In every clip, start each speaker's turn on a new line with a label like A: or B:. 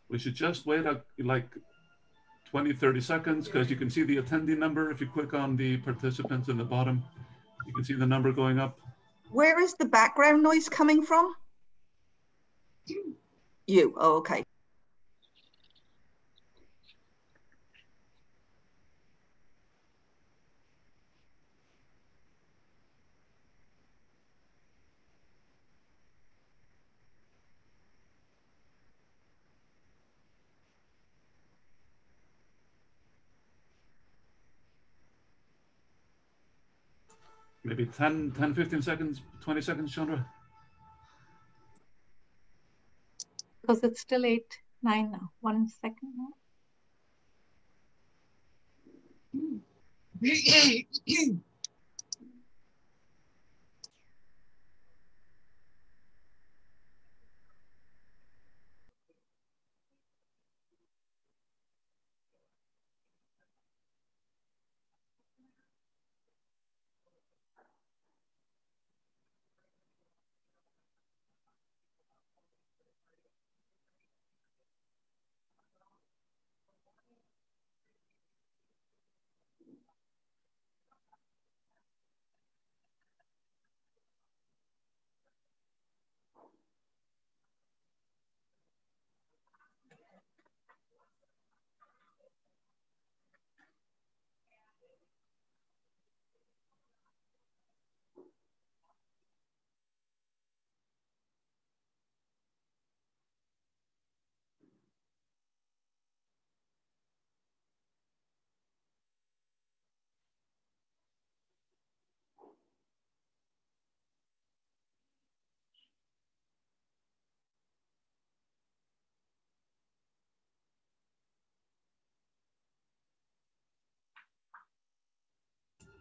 A: We should just wait like 20, 30 seconds because you can see the attendee number. If you click on the participants in the bottom, you can see the number going up.
B: Where is the background noise coming from? You, oh, okay.
A: Maybe 10, 15 seconds, 20 seconds, Chandra?
C: Because it's still 8:09 now. 1 second now.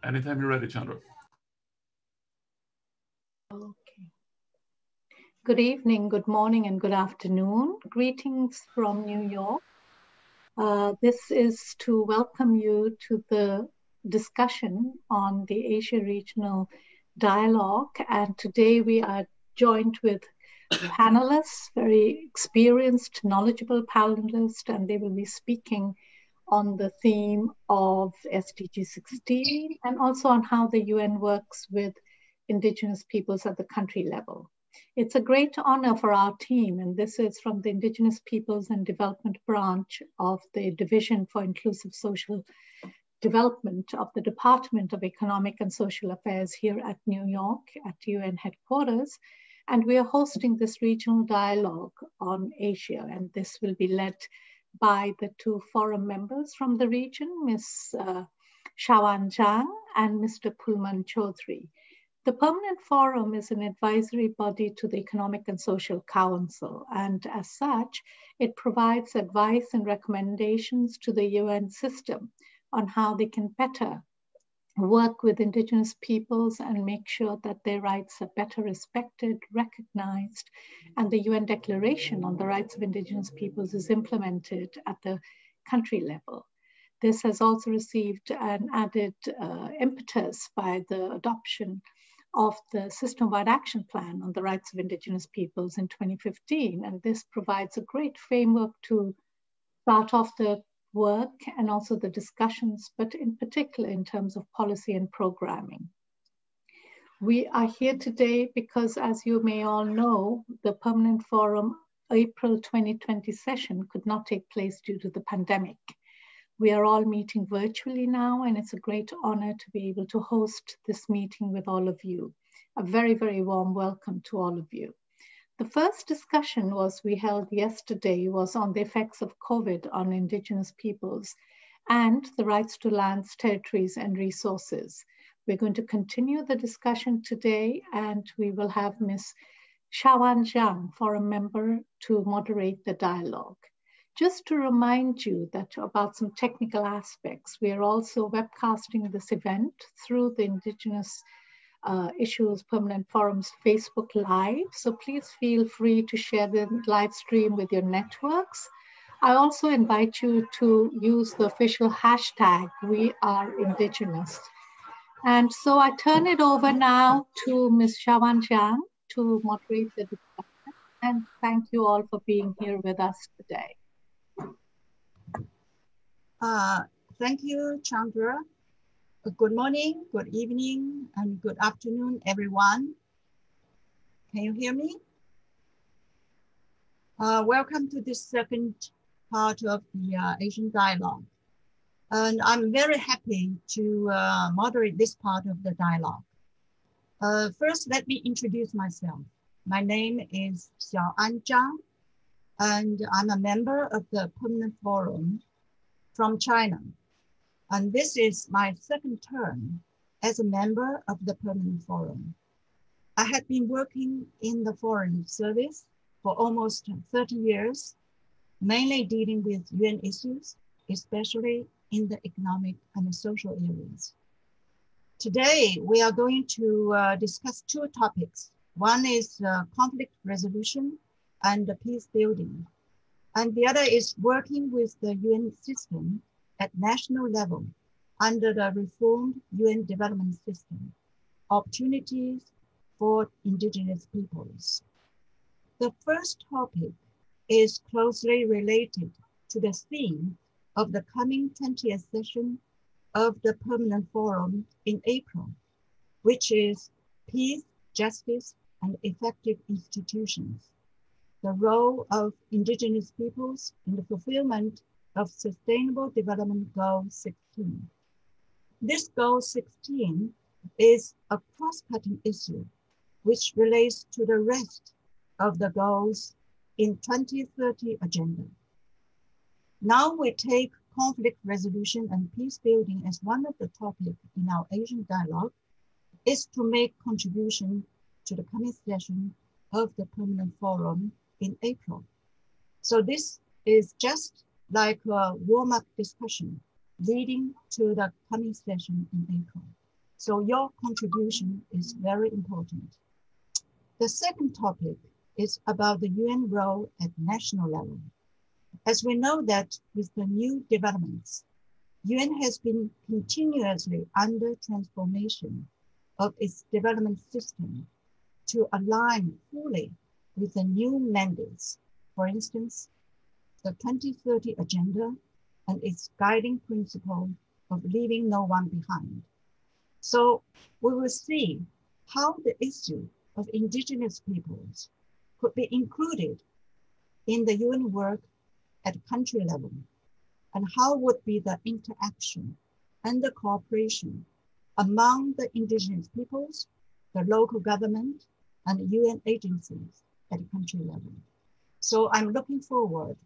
A: Anytime you're ready, Chandra.
C: Okay. Good evening, good morning, and good afternoon. Greetings from New York. This is to welcome you to the discussion on the Asia Regional Dialogue. And today we are joined with panelists, very experienced, knowledgeable panelists, and they will be speaking on the theme of SDG 16 and also on how the UN works with Indigenous peoples at the country level. It's a great honor for our team, and this is from the Indigenous Peoples and Development Branch of the Division for Inclusive Social Development of the Department of Economic and Social Affairs here at New York at UN headquarters. And we are hosting this regional dialogue on Asia, and this will be led by the two forum members from the region, Ms. Shawan Zhang and Mr. Pulman Chaudhry. The Permanent Forum is an advisory body to the Economic and Social Council, and as such, it provides advice and recommendations to the UN system on how they can better work with Indigenous peoples and make sure that their rights are better respected, recognized, and the UN Declaration on the Rights of Indigenous Peoples is implemented at the country level. This has also received an added impetus by the adoption of the System-Wide Action Plan on the Rights of Indigenous Peoples in 2015, and this provides a great framework to start off the work and also the discussions, but in particular in terms of policy and programming. We are here today because, as you may all know, the Permanent Forum April 2020 session could not take place due to the pandemic. We are all meeting virtually now, and it's a great honor to be able to host this meeting with all of you. A very, very warm welcome to all of you. The first discussion we held yesterday was on the effects of COVID on Indigenous peoples and the rights to lands, territories, and resources. We're going to continue the discussion today, and we will have Ms. Shawan Zhang, forum member, to moderate the dialogue. Just to remind you that about some technical aspects, we are also webcasting this event through the Indigenous Issues Permanent Forum's Facebook Live. So please feel free to share the live stream with your networks. I also invite you to use the official hashtag, #WeAreIndigenous. And so I turn it over now to Ms. Shawan Jiang to moderate the discussion. And thank you all for being here with us today.
D: Thank you, Chandra. Good morning, good evening, and good afternoon, everyone. Can you hear me? Welcome to this second part of the Asian Dialogue. And I'm very happy to moderate this part of the dialogue. First, let me introduce myself. My name is Xiaoan Zhang, and I'm a member of the Permanent Forum from China. And this is my second term as a member of the Permanent Forum. I have been working in the Foreign Service for almost 30 years, mainly dealing with UN issues, especially in the economic and social areas. Today, we are going to discuss two topics. One is conflict resolution and peace building. And the other is working with the UN system at national level under the reformed UN development system, opportunities for indigenous peoples. The first topic is closely related to the theme of the coming 20th session of the Permanent Forum in April, which is peace, justice, and effective institutions, the role of indigenous peoples in the fulfillment of Sustainable Development Goal 16. This Goal 16 is a cross-cutting issue which relates to the rest of the goals in 2030 agenda. Now we take conflict resolution and peace building as one of the topics in our Asian Dialogue is to make contribution to the coming session of the Permanent Forum in April. So this is just like a warm-up discussion leading to the coming session in April. So your contribution is very important. The second topic is about the UN role at national level. As we know that with the new developments, UN has been continuously under transformation of its development system to align fully with the new mandates. For instance, the 2030 agenda and its guiding principle of leaving no one behind. So we will see how the issue of indigenous peoples could be included in the UN work at country level, and how would be the interaction and the cooperation among the indigenous peoples, the local government, and UN agencies at country level. So I'm looking forward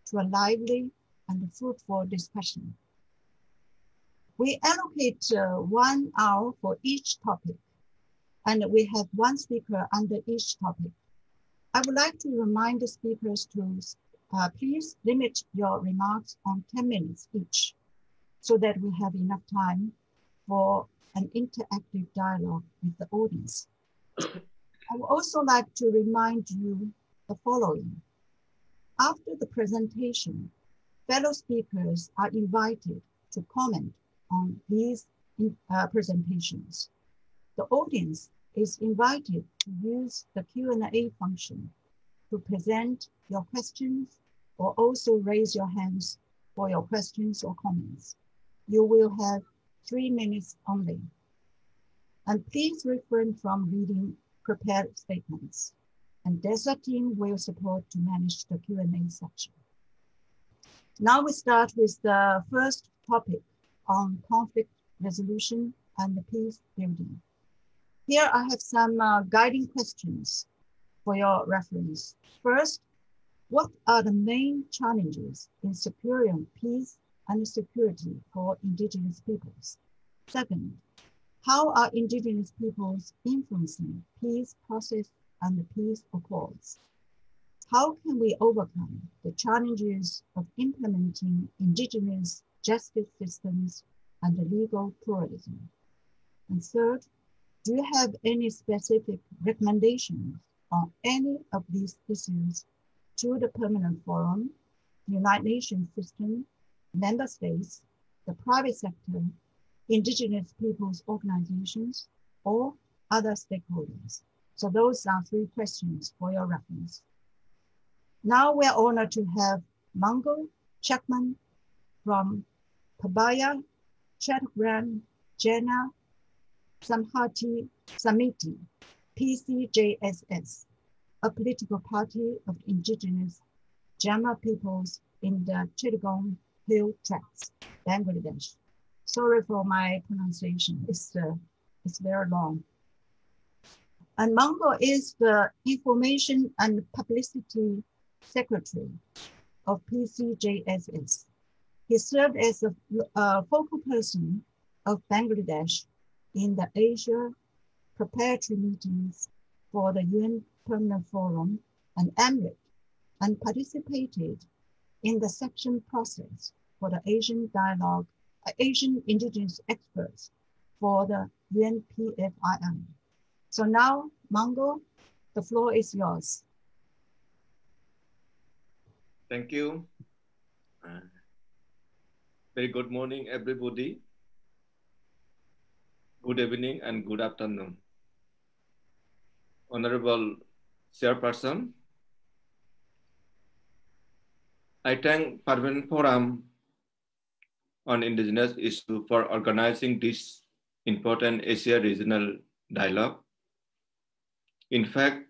D: to a lively and fruitful discussion. We allocate 1 hour for each topic, and we have one speaker under each topic. I would like to remind the speakers to please limit your remarks on 10 minutes each so that we have enough time for an interactive dialogue with the audience. I would also like to remind you the following. After the presentation, fellow speakers are invited to comment on these presentations. The audience is invited to use the Q&A function to present your questions or also raise your hands for your questions or comments. You will have 3 minutes only. And please refrain from reading prepared statements. And DESA team will support to manage the Q&A section. Now we start with the first topic on conflict resolution and peace building. Here I have some guiding questions for your reference. First, what are the main challenges in securing peace and security for indigenous peoples? Second, how are indigenous peoples influencing peace process and the peace accords? How can we overcome the challenges of implementing indigenous justice systems and the legal pluralism? And third, do you have any specific recommendations on any of these issues to the Permanent Forum, the United Nations system, member states, the private sector, indigenous peoples' organizations, or other stakeholders? So those are 3 questions for your reference. Now we're honored to have Mangal Chakma from Pabaya Chattogram Jena Samhati Samiti, PCJSS, a political party of indigenous Jama peoples in the Chittagong Hill Tracts, Bangladesh. Sorry for my pronunciation, it's very long. And Mangal is the Information and Publicity Secretary of PCJSS. He served as a focal person of Bangladesh in the Asia preparatory meetings for the UN Permanent Forum and AMRIC, and participated in the section process for the Asian Dialogue, Asian Indigenous Experts for the UNPFII. So now, Mangal, the floor is yours.
E: Thank you. Very good morning, everybody. Good evening and good afternoon. Honorable Chairperson, I thank Permanent Forum on Indigenous Issues for organizing this important Asia regional dialogue. In fact,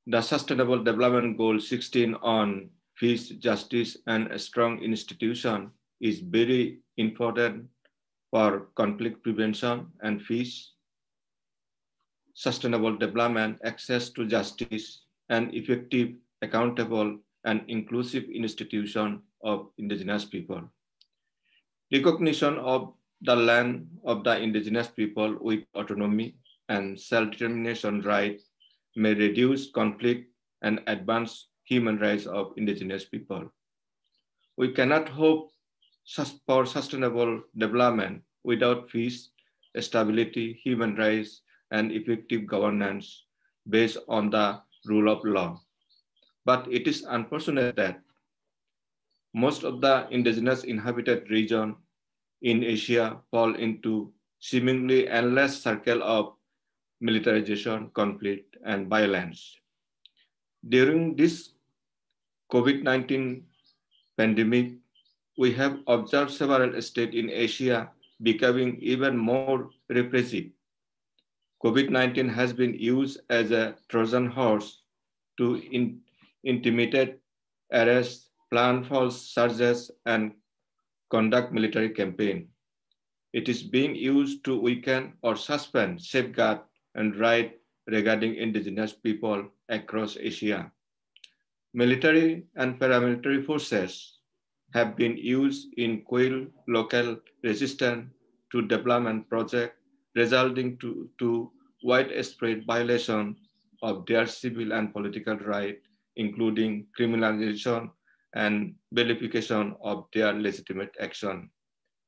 E: the Sustainable Development Goal 16 on peace, justice, and a strong institution is very important for conflict prevention and peace, sustainable development, access to justice, and effective, accountable, and inclusive institution of indigenous people. Recognition of the land of the indigenous people with autonomy and self-determination rights may reduce conflict and advance human rights of indigenous people. We cannot hope for sustainable development without peace, stability, human rights, and effective governance based on the rule of law. But it is unfortunate that most of the indigenous inhabited region in Asia fall into seemingly endless circle of militarization, conflict, and violence. During this COVID-19 pandemic, we have observed several states in Asia becoming even more repressive. COVID-19 has been used as a Trojan horse to intimidate, arrest, plan false charges, and conduct military campaign. It is being used to weaken or suspend safeguard and rights regarding indigenous people across Asia. Military and paramilitary forces have been used in quell local resistance to development projects, resulting to widespread violation of their civil and political rights, including criminalization and vilification of their legitimate action,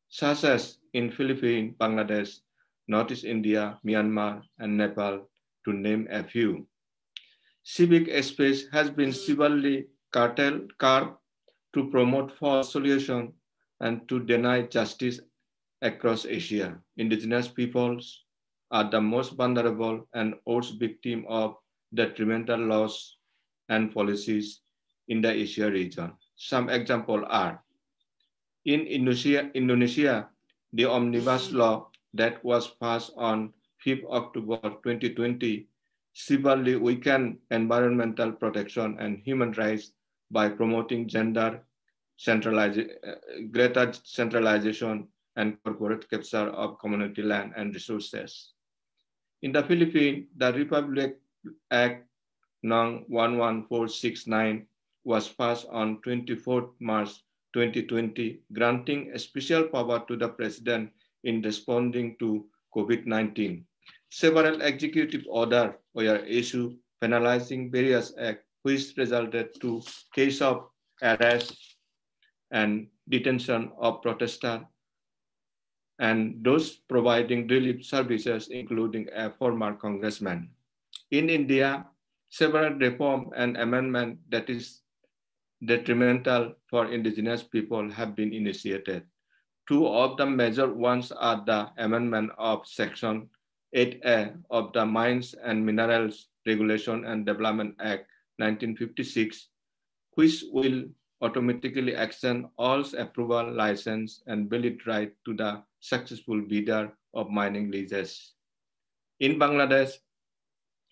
E: such as in Philippines, Bangladesh, Northeast India, Myanmar, and Nepal, to name a few. Civic space has been severely carved to promote false solutions and to deny justice across Asia. Indigenous peoples are the most vulnerable and worst victim of detrimental laws and policies in the Asia region. Some examples are, in Indonesia, the Omnibus Law that was passed on 5th October 2020 severely weakened environmental protection and human rights by promoting greater centralization and corporate capture of community land and resources. In the Philippines, the Republic Act No. 11469 was passed on 24 March 2020, granting a special power to the president in responding to COVID-19. Several executive orders were issued penalizing various acts, which resulted to cases of arrest and detention of protesters and those providing relief services, including a former congressman. In India, several reform and amendments that is detrimental for indigenous people have been initiated. Two of the major ones are the amendment of Section 8A of the Mines and Minerals Regulation and Development Act 1956, which will automatically extend all approval, license, and valid right to the successful bidder of mining leases. In Bangladesh,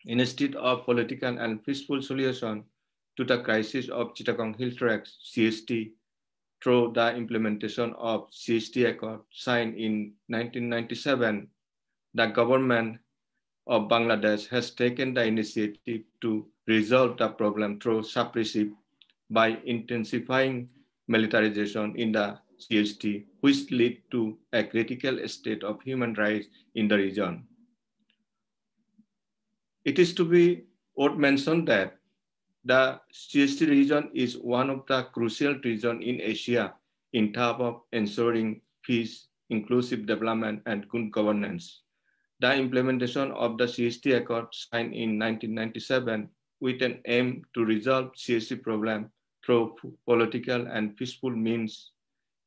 E: instead of political and peaceful solution to the crisis of Chittagong Hill Tracts, CST, through the implementation of CST Accord signed in 1997, the government of Bangladesh has taken the initiative to resolve the problem through suppressive by intensifying militarization in the CST, which led to a critical state of human rights in the region. It is to be worth mentioned that the CST region is one of the crucial regions in Asia in terms of ensuring peace, inclusive development, and good governance. The implementation of the CST Accord signed in 1997 with an aim to resolve CST problem through political and peaceful means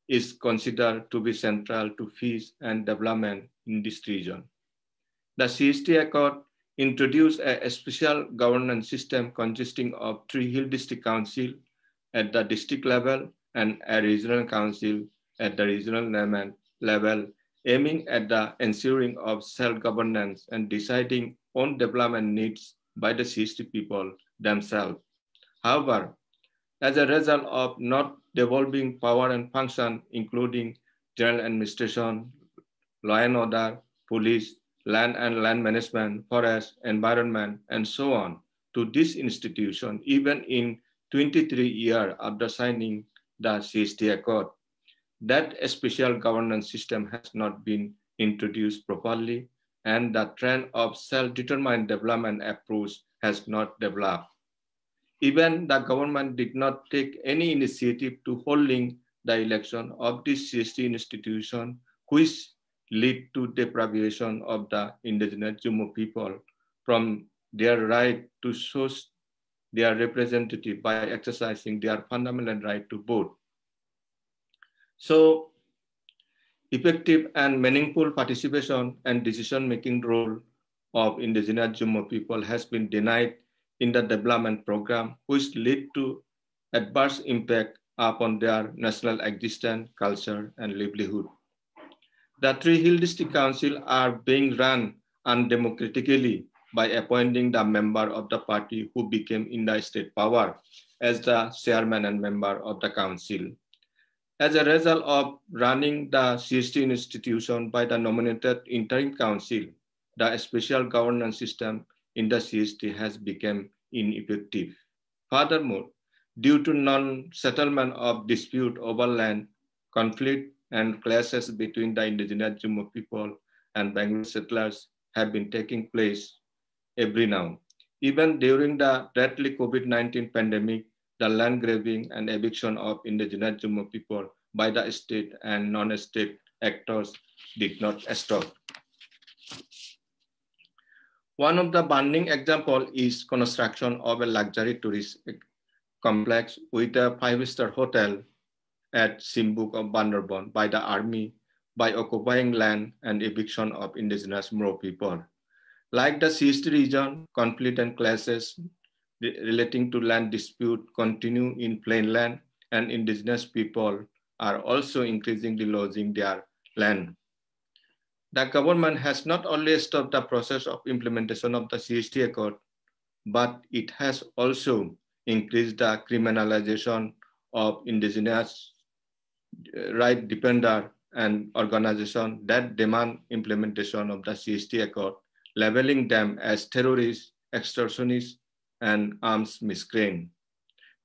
E: is considered to be central to peace and development in this region. The CST Accord introduced a special governance system consisting of 3 Hill District Council at the district level and a regional council at the regional level, aiming at the ensuring of self-governance and deciding on development needs by the CST people themselves. However, as a result of not devolving power and function, including general administration, law and order, police, land and land management, forest, environment, and so on, to this institution, even in 23 years after signing the CST Accord, that a special governance system has not been introduced properly, and the trend of self-determined development approach has not developed. Even the government did not take any initiative to holding the election of this CST institution, which lead to deprivation of the indigenous Jumo people from their right to choose their representative by exercising their fundamental right to vote. So, effective and meaningful participation and decision-making role of indigenous Jumo people has been denied in the development program, which lead to adverse impact upon their national existence, culture, and livelihood. The 3 Hill District Council are being run undemocratically by appointing the member of the party who became in the state power as the chairman and member of the council. As a result of running the CST institution by the nominated interim council, the special governance system in the CST has become ineffective. Furthermore, due to non-settlement of dispute over land, conflict and clashes between the indigenous Jumo people and Bangladesh settlers have been taking place every now. Even during the deadly COVID-19 pandemic, the land grabbing and eviction of indigenous Jumo people by the state and non-state actors did not stop. One of the burning examples is construction of a luxury tourist complex with a 5-star hotel at Simbuk of Bandarban by the army by occupying land and eviction of indigenous Moro people. Like the CST region, conflict and clashes relating to land dispute continue in plain land, and indigenous people are also increasingly losing their land. The government has not only stopped the process of implementation of the CST Accord, but it has also increased the criminalization of indigenous right defender and organizations that demand implementation of the CST Accord, labeling them as terrorists, extortionists, and arms miscreants.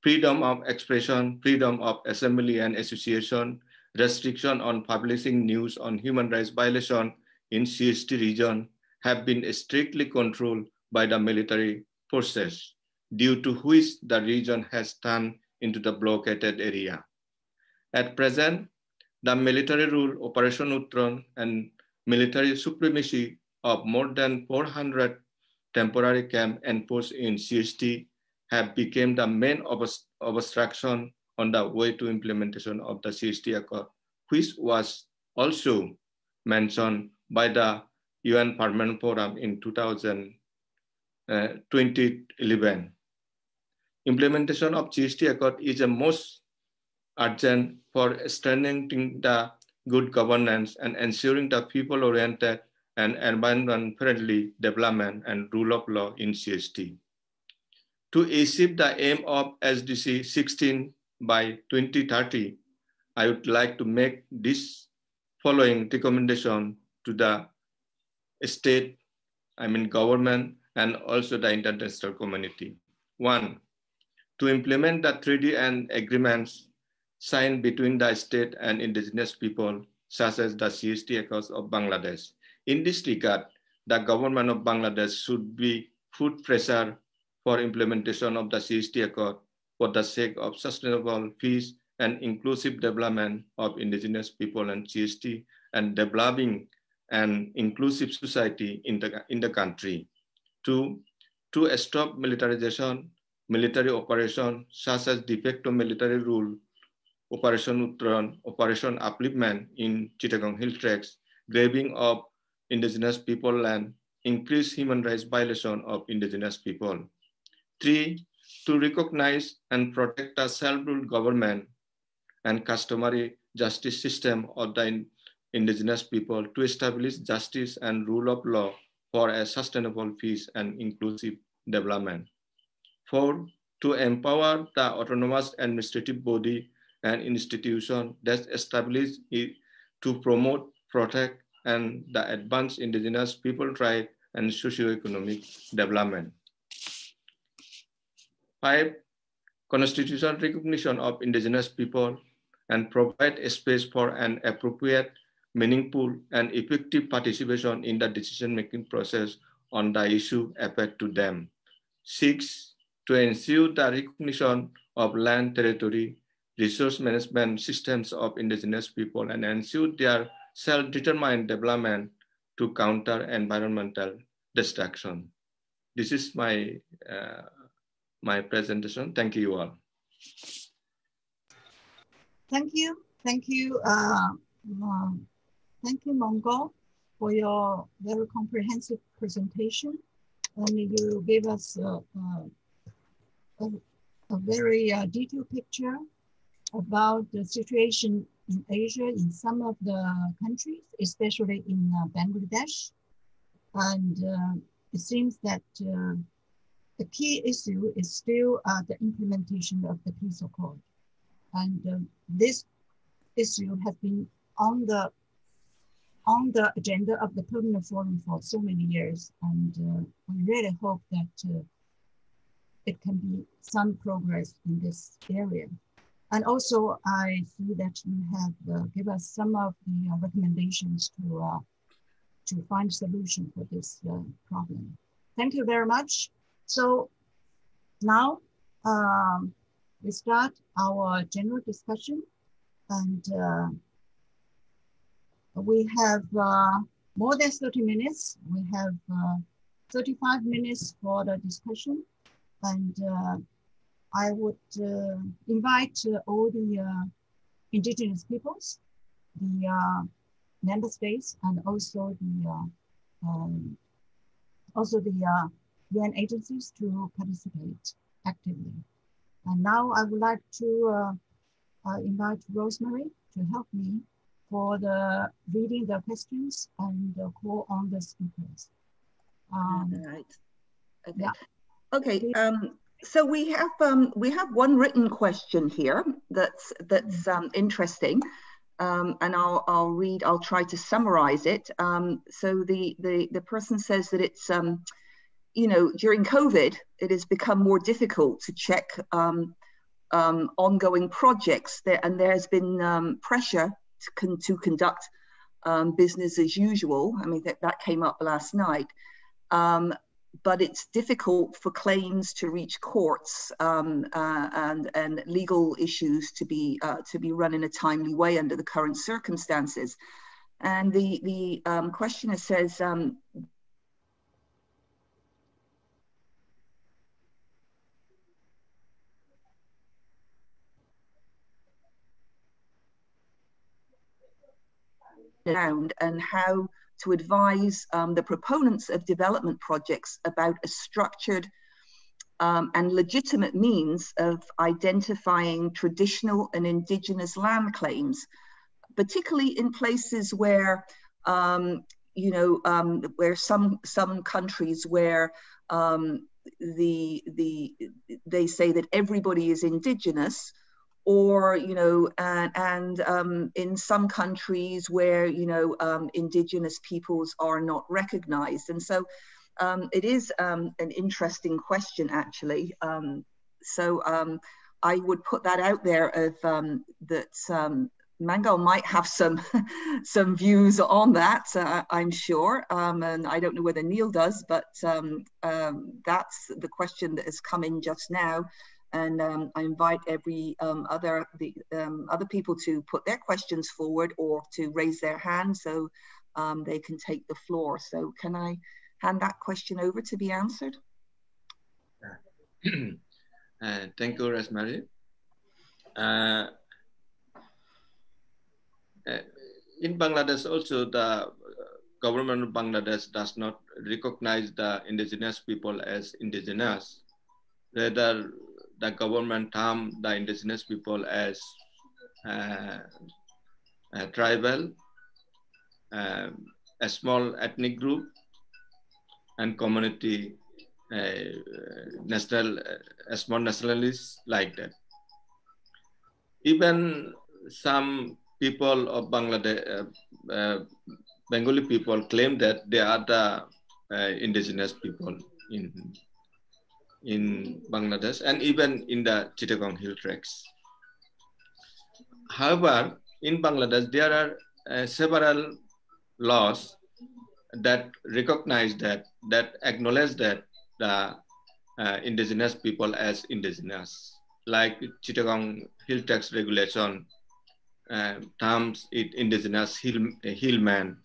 E: Freedom of expression, freedom of assembly and association, restriction on publishing news on human rights violation in CST region have been strictly controlled by the military forces, due to which the region has turned into the blockaded area. At present, the military rule, Operation Uttran, and military supremacy of more than 400 temporary camps enforced in CST have become the main obstruction on the way to implementation of the CST Accord, which was also mentioned by the UN Permanent Forum in 2011. Implementation of GST Accord is the most urgent for strengthening the good governance and ensuring the people-oriented and environment-friendly development and rule of law in CST. To achieve the aim of SDG 16 by 2030, I would like to make this following recommendation to the state, government, and also the international community. 1, to implement the treaty and agreements signed between the state and indigenous people, such as the CST Accords of Bangladesh. In this regard, the government of Bangladesh should be put pressure for implementation of the CST Accord for the sake of sustainable peace and inclusive development of indigenous people and CST, and developing an inclusive society in the country. 2, to stop militarization, military operation such as de facto military rule, Operation Uttaran, Operation Upliftment in Chittagong Hill Tracts, graving of indigenous people land, increased human rights violation of indigenous people. 3, to recognize and protect the self-rule government and customary justice system of the indigenous people to establish justice and rule of law for a sustainable peace and inclusive development. 4, to empower the autonomous administrative body and institution that established it to promote, protect, and the advance indigenous people rights and socio-economic development. 5, constitutional recognition of indigenous people and provide a space for an appropriate, meaningful, and effective participation in the decision-making process on the issue affected to them. 6, to ensure the recognition of land, territory, resource management systems of indigenous people and ensure their self-determined development to counter environmental destruction. This is my my presentation. Thank you all.
D: Thank you. Thank you. Thank you, Mangal, for your very comprehensive presentation. And you gave us a very detailed picture about the situation in Asia in some of the countries, especially in Bangladesh. And it seems that the key issue is still the implementation of the peace accord. And this issue has been on the agenda of the Permanent Forum for so many years. And we really hope that it can be some progress in this area. And also, I see that you have given us some of the recommendations to find a solution for this problem. Thank you very much. So now we start our general discussion, and we have more than 30 minutes. We have 35 minutes for the discussion, and I would invite all the indigenous peoples, the member states, and also the UN agencies to participate actively. And now I would like to invite Rosemary to help me for the reading the questions and call on the speakers.
B: All right. Okay.
D: Yeah.
B: Okay. So we have one written question here that's interesting, and I'll try to summarize it. So the person says that it's during COVID it has become more difficult to check ongoing projects there, and there has been pressure to conduct business as usual. I mean that came up last night. But it's difficult for claims to reach courts and legal issues to be run in a timely way under the current circumstances. And the questioner says, around and how to advise the proponents of development projects about a structured and legitimate means of identifying traditional and indigenous land claims, particularly in places where, where some countries where they say that everybody is indigenous, or in some countries where indigenous peoples are not recognized. And so it is an interesting question, actually. I would put that out there of that Mangal might have some views on that, I'm sure, and I don't know whether Neil does, but that's the question that has come in just now. And I invite every other people to put their questions forward or to raise their hand so they can take the floor. So can I hand that question over to be answered?
E: Thank you, Rosemary. In Bangladesh also, the government of Bangladesh does not recognize the indigenous people as indigenous. Rather, the government term the indigenous people as tribal, a small ethnic group, and community, small nationalists like that. Even some people of Bangladesh, Bengali people claim that they are the indigenous people in Bangladesh and even in the Chittagong Hill Tracts. However, in Bangladesh, there are several laws that recognize that acknowledge that the indigenous people as indigenous, like Chittagong Hill Tracts regulation terms it indigenous hillman,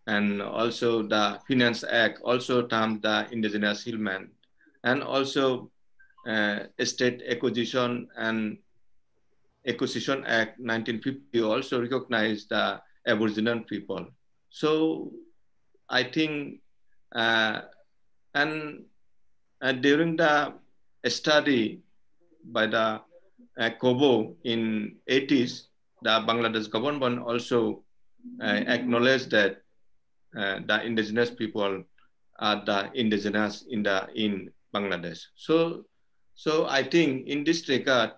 E: and also the Finance Act also termed the indigenous hillman, and also State Acquisition and Acquisition Act 1950 also recognized the Aboriginal people. So I think, during the study by the COBO in 80s, the Bangladesh government also acknowledged that the indigenous people are the indigenous in Bangladesh. So I think in this regard,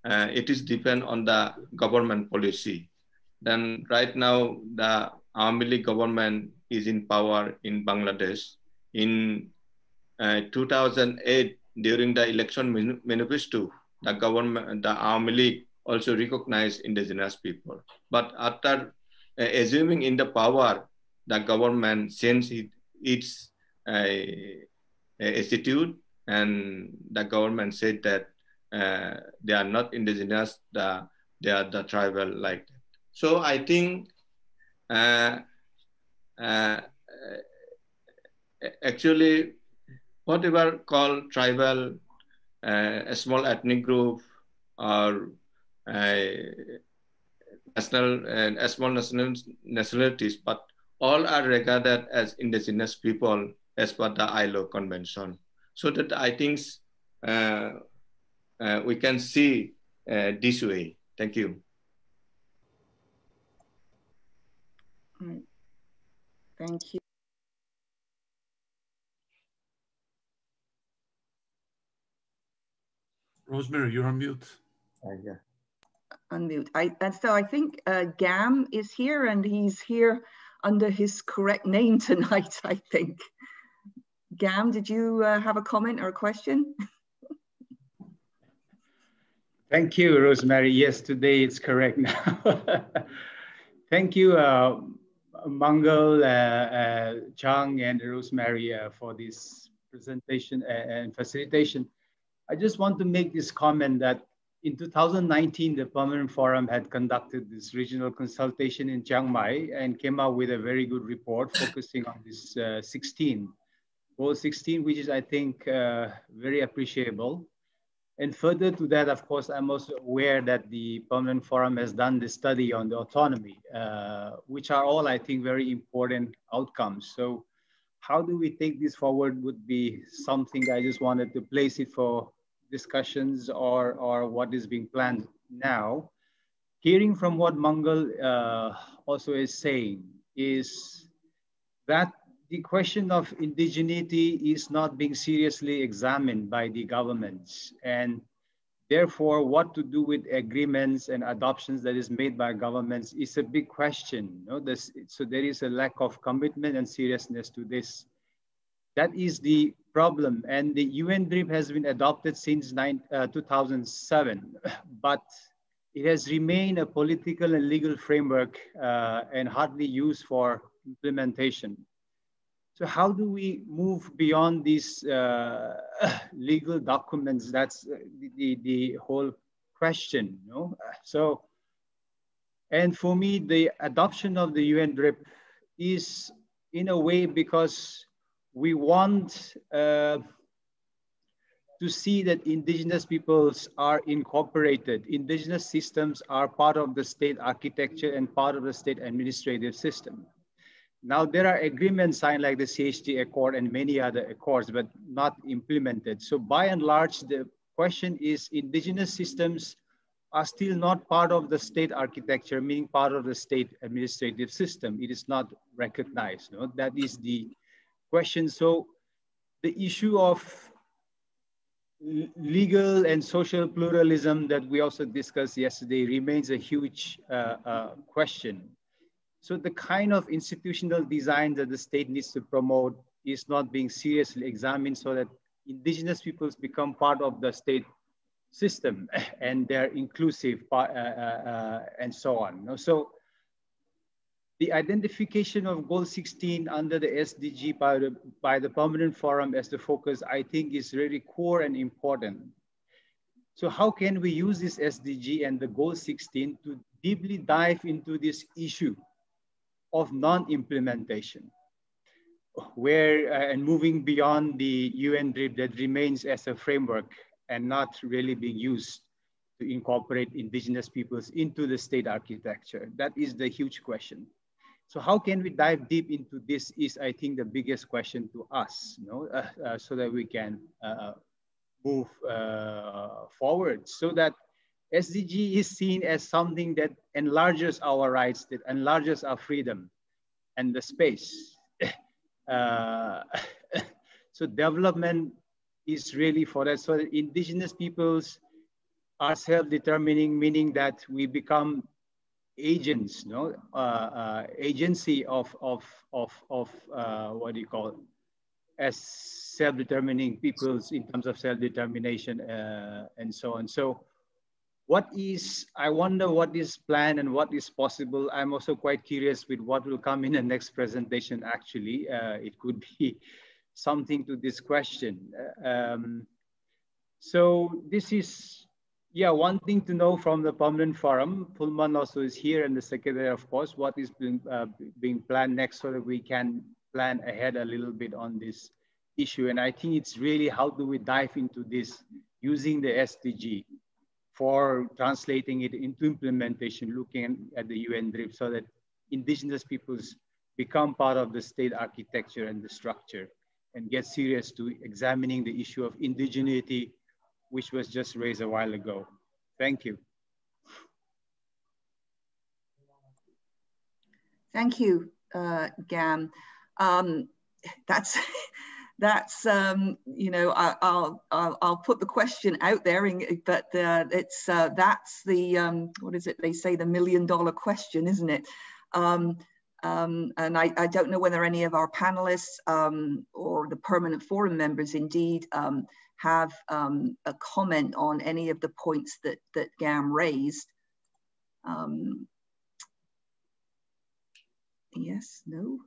E: it is depend on the government policy. Then right now, the Awami League government is in power in Bangladesh. In 2008, during the election manifesto, the government, the Awami League also recognized indigenous people. But after assuming in the power, the government changed its attitude, and the government said that they are not indigenous, they are the tribal like that. So I think actually whatever called tribal, a small ethnic group, or small nationalities, but all are regarded as indigenous people as per the ILO convention. So that I think we can see this way. Thank you.
B: Right. Thank you.
A: Rosemary, you're on mute.
E: Yeah.
B: Unmute. And so I think Gam is here, and he's here under his correct name tonight, I think. Gam, did you have a comment or a question?
F: Thank you, Rosemary. Yes, today it's correct now. Thank you, Mangal, Chang, and Rosemary for this presentation and facilitation. I just want to make this comment that in 2019, the Permanent Forum had conducted this regional consultation in Chiang Mai and came out with a very good report focusing on this goal 16, which is, I think, very appreciable. And further to that, of course, I'm also aware that the Permanent Forum has done this study on the autonomy, which are all, I think, very important outcomes. So how do we take this forward would be something I just wanted to place it for discussions or what is being planned now. Hearing from what Mangal also is saying is that the question of indigeneity is not being seriously examined by the governments, and therefore what to do with agreements and adoptions that is made by governments is a big question. You know, so there is a lack of commitment and seriousness to this. That is the problem, and the UNPFII has been adopted since 2007, but it has remained a political and legal framework and hardly used for implementation. So how do we move beyond these legal documents? That's the whole question, you know? So, and for me, the adoption of the UNPFII is in a way because we want to see that indigenous peoples are incorporated. Indigenous systems are part of the state architecture and part of the state administrative system. Now, there are agreements signed like the CHT Accord and many other accords, but not implemented. So by and large, the question is indigenous systems are still not part of the state architecture, meaning part of the state administrative system. It is not recognized. No? That is the question. So the issue of legal and social pluralism that we also discussed yesterday remains a huge question. So the kind of institutional design that the state needs to promote is not being seriously examined so that indigenous peoples become part of the state system and they're inclusive and so on. So the identification of goal 16 under the SDG by the Permanent Forum as the focus, I think is really core and important. So how can we use this SDG and the goal 16 to deeply dive into this issue of non-implementation, where and moving beyond the UNPFII that remains as a framework and not really being used to incorporate indigenous peoples into the state architecture? That is the huge question. So how can we dive deep into this is, I think, the biggest question to us, you know, so that we can move forward, so that SDG is seen as something that enlarges our rights, that enlarges our freedom and the space. So development is really for that. So that indigenous peoples are self-determining, meaning that we become agents, no? Agency of what do you call it? As self-determining peoples in terms of self-determination and so on. So I wonder what is planned and what is possible. I'm also quite curious with what will come in the next presentation, actually. It could be something to this question. So this is, yeah, one thing to know from the Permanent Forum. Pullman also is here, and the Secretary, of course, what is being planned next so that we can plan ahead a little bit on this issue. And I think it's really how do we dive into this using the SDG for translating it into implementation, looking at the UNPFII so that indigenous peoples become part of the state architecture and the structure and get serious to examining the issue of indigeneity, which was just raised a while ago. Thank you.
B: Thank you, Gam. That's you know, I'll put the question out there, but it's that's the what is it they say, the $1 million question, isn't it? And I don't know whether any of our panelists or the Permanent Forum members indeed have a comment on any of the points that Gam raised. Yes, no.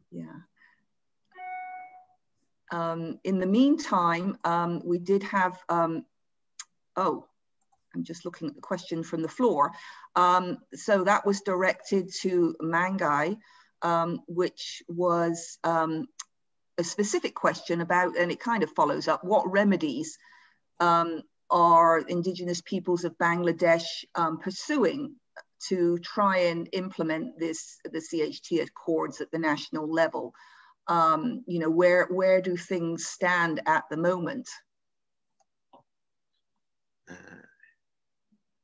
B: Yeah. In the meantime, we did have, oh, I'm just looking at the question from the floor. So that was directed to Mangai, which was a specific question about, and it kind of follows up, what remedies are Indigenous peoples of Bangladesh pursuing to try and implement the CHT Accords at the national level? You know, where do things stand at the moment?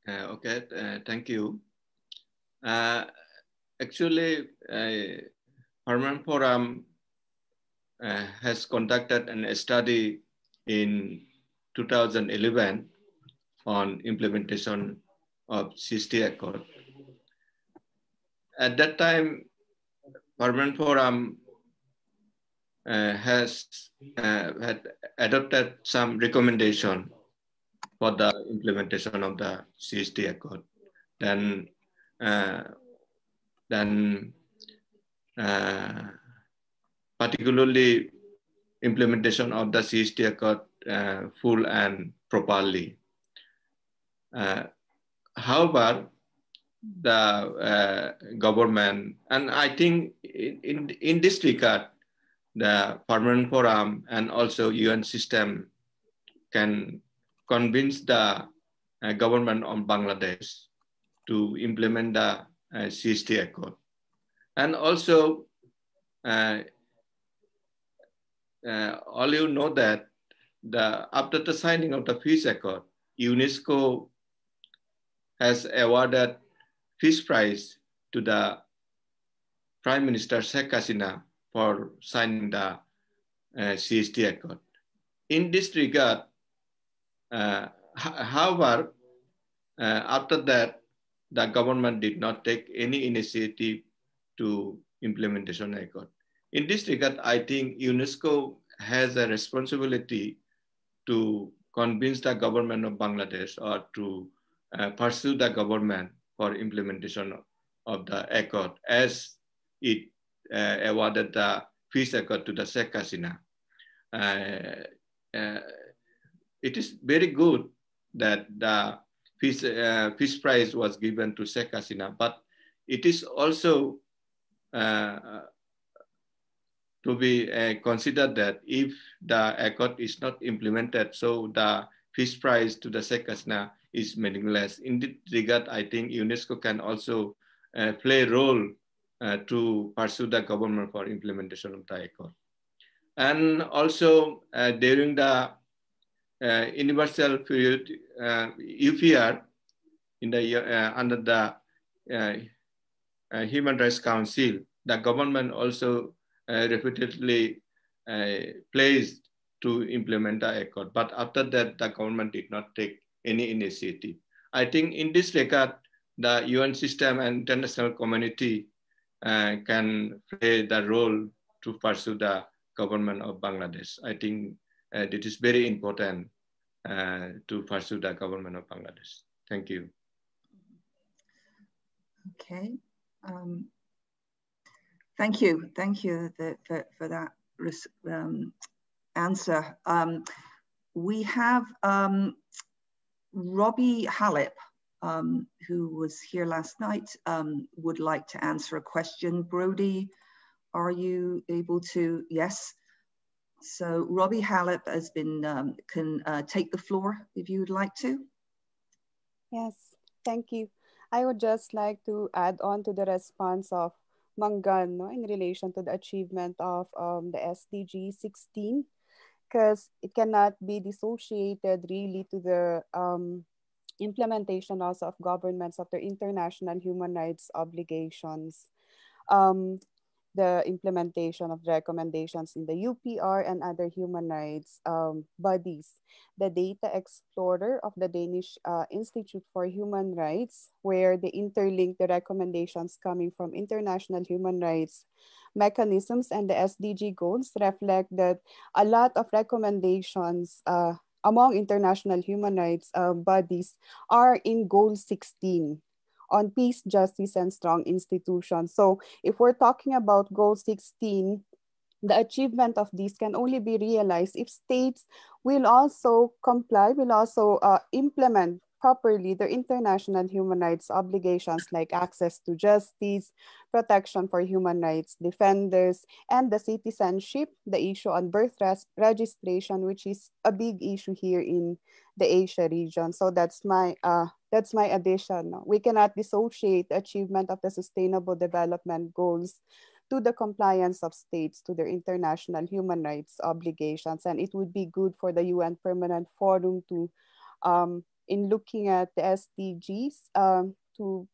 E: Okay, thank you. Actually, Harman Forum has conducted a study in 2011 on implementation of CHT Accord. At that time, Harman Forum had adopted some recommendation for the implementation of the CHT Accord. Then particularly implementation of the CHT Accord full and properly. However, the government, and I think in this regard, the Permanent Forum and also UN system can convince the government of Bangladesh to implement the CHT Accord. And also, all you know that after the signing of the Peace Accord, UNESCO has awarded Peace Prize to the Prime Minister Sheikh Hasina for signing the CHT Accord. In this regard, however, after that, the government did not take any initiative to implementation accord. In this regard, I think UNESCO has a responsibility to convince the government of Bangladesh or to pursue the government for implementation of the accord as it awarded the Peace Accord to the Sheikh Hasina. It is very good that the Peace Prize was given to Sheikh Hasina, but it is also to be considered that if the accord is not implemented, so the Peace Prize to the Sheikh Hasina is meaningless. In this regard, I think UNESCO can also play a role to pursue the government for implementation of the accord. And also during the universal period UPR in the under the Human Rights Council, the government also repeatedly pledged to implement the accord. But after that, the government did not take any initiative. I think in this regard, the UN system and international community can play the role to pursue the government of Bangladesh. I think it is very important to pursue the government of Bangladesh. Thank you.
B: Okay. Thank you for that answer. We have Robbie Hallip, who was here last night, would like to answer a question. Brody, are you able to? Yes. So Robbie Hallip has been, can take the floor if you would like to.
G: Yes, thank you. I would just like to add on to the response of Mangal in relation to the achievement of the SDG 16, because it cannot be dissociated really to the implementation also of governments of their international human rights obligations. The implementation of the recommendations in the UPR and other human rights bodies. The Data Explorer of the Danish Institute for Human Rights, where they interlink the recommendations coming from international human rights mechanisms and the SDG goals, reflect that a lot of recommendations among international human rights bodies are in Goal 16. On peace, justice, and strong institutions. So if we're talking about Goal 16, the achievement of these can only be realized if states will also comply, will also implement properly their international human rights obligations like access to justice, protection for human rights defenders, and the citizenship, the issue on birth registration, which is a big issue here in the Asia region. So that's my addition. We cannot dissociate the achievement of the Sustainable Development Goals to the compliance of states to their international human rights obligations. And it would be good for the UN Permanent Forum to, in looking at the SDGs, to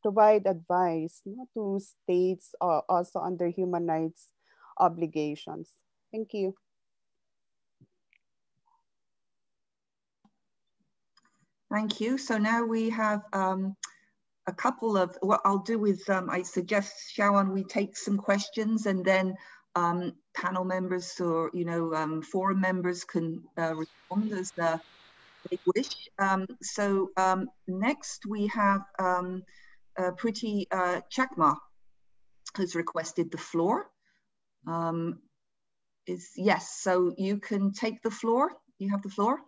G: provide advice to states also under human rights obligations. Thank you.
B: Thank you. So now we have a couple of, what I'll do is I suggest, Shawan, we take some questions and then panel members or, forum members can respond as they wish. So next we have Publicity Chakma, who's requested the floor. Yes, so you can take the floor. You have the floor.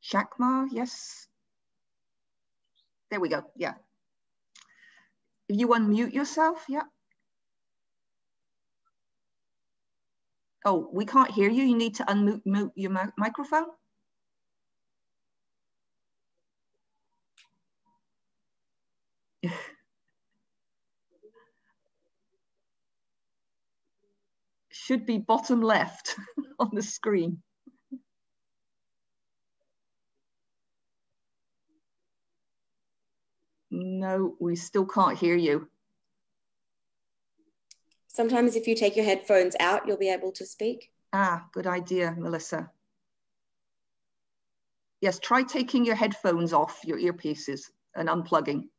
B: Chakma, yes. There we go, yeah. If you unmute yourself, yeah. Oh, we can't hear you. You need to unmute your microphone. Should be bottom left on the screen. No, we still can't hear you.
H: Sometimes if you take your headphones out, you'll be able to speak.
B: Ah, good idea, Melissa. Yes, try taking your headphones off, your earpieces, and unplugging.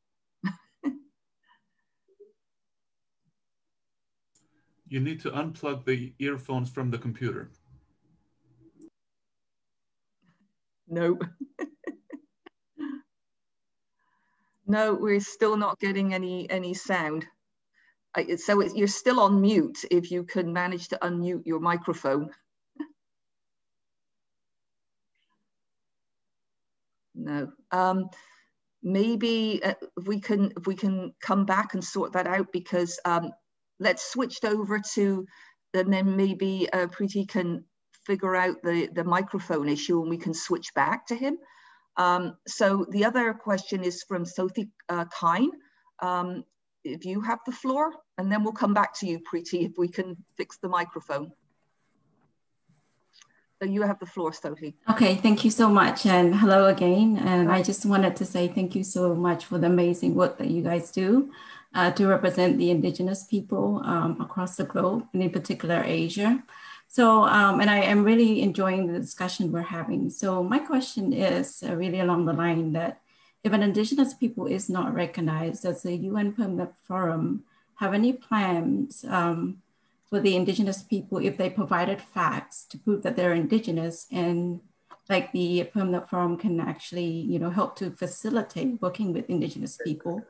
A: You need to unplug the earphones from the computer.
B: No. No, we're still not getting any sound. So you're still on mute if you can manage to unmute your microphone. No. Maybe if we can come back and sort that out, because let's switch over to, and then maybe Preeti can figure out the microphone issue and we can switch back to him. So the other question is from Sophie Kine. If you have the floor, and then we'll come back to you, Preeti, if we can fix the microphone. So you have the floor, Sophie.
I: Okay, thank you so much. And hello again. And I just wanted to say thank you so much for the amazing work that you guys do to represent the Indigenous people across the globe, and in particular Asia. So, and I am really enjoying the discussion we're having. So my question is really along the line that if an Indigenous people is not recognized, does the UN Permanent Forum have any plans for the Indigenous people, if they provided facts to prove that they're Indigenous, and like the Permanent Forum can actually, help to facilitate working with Indigenous people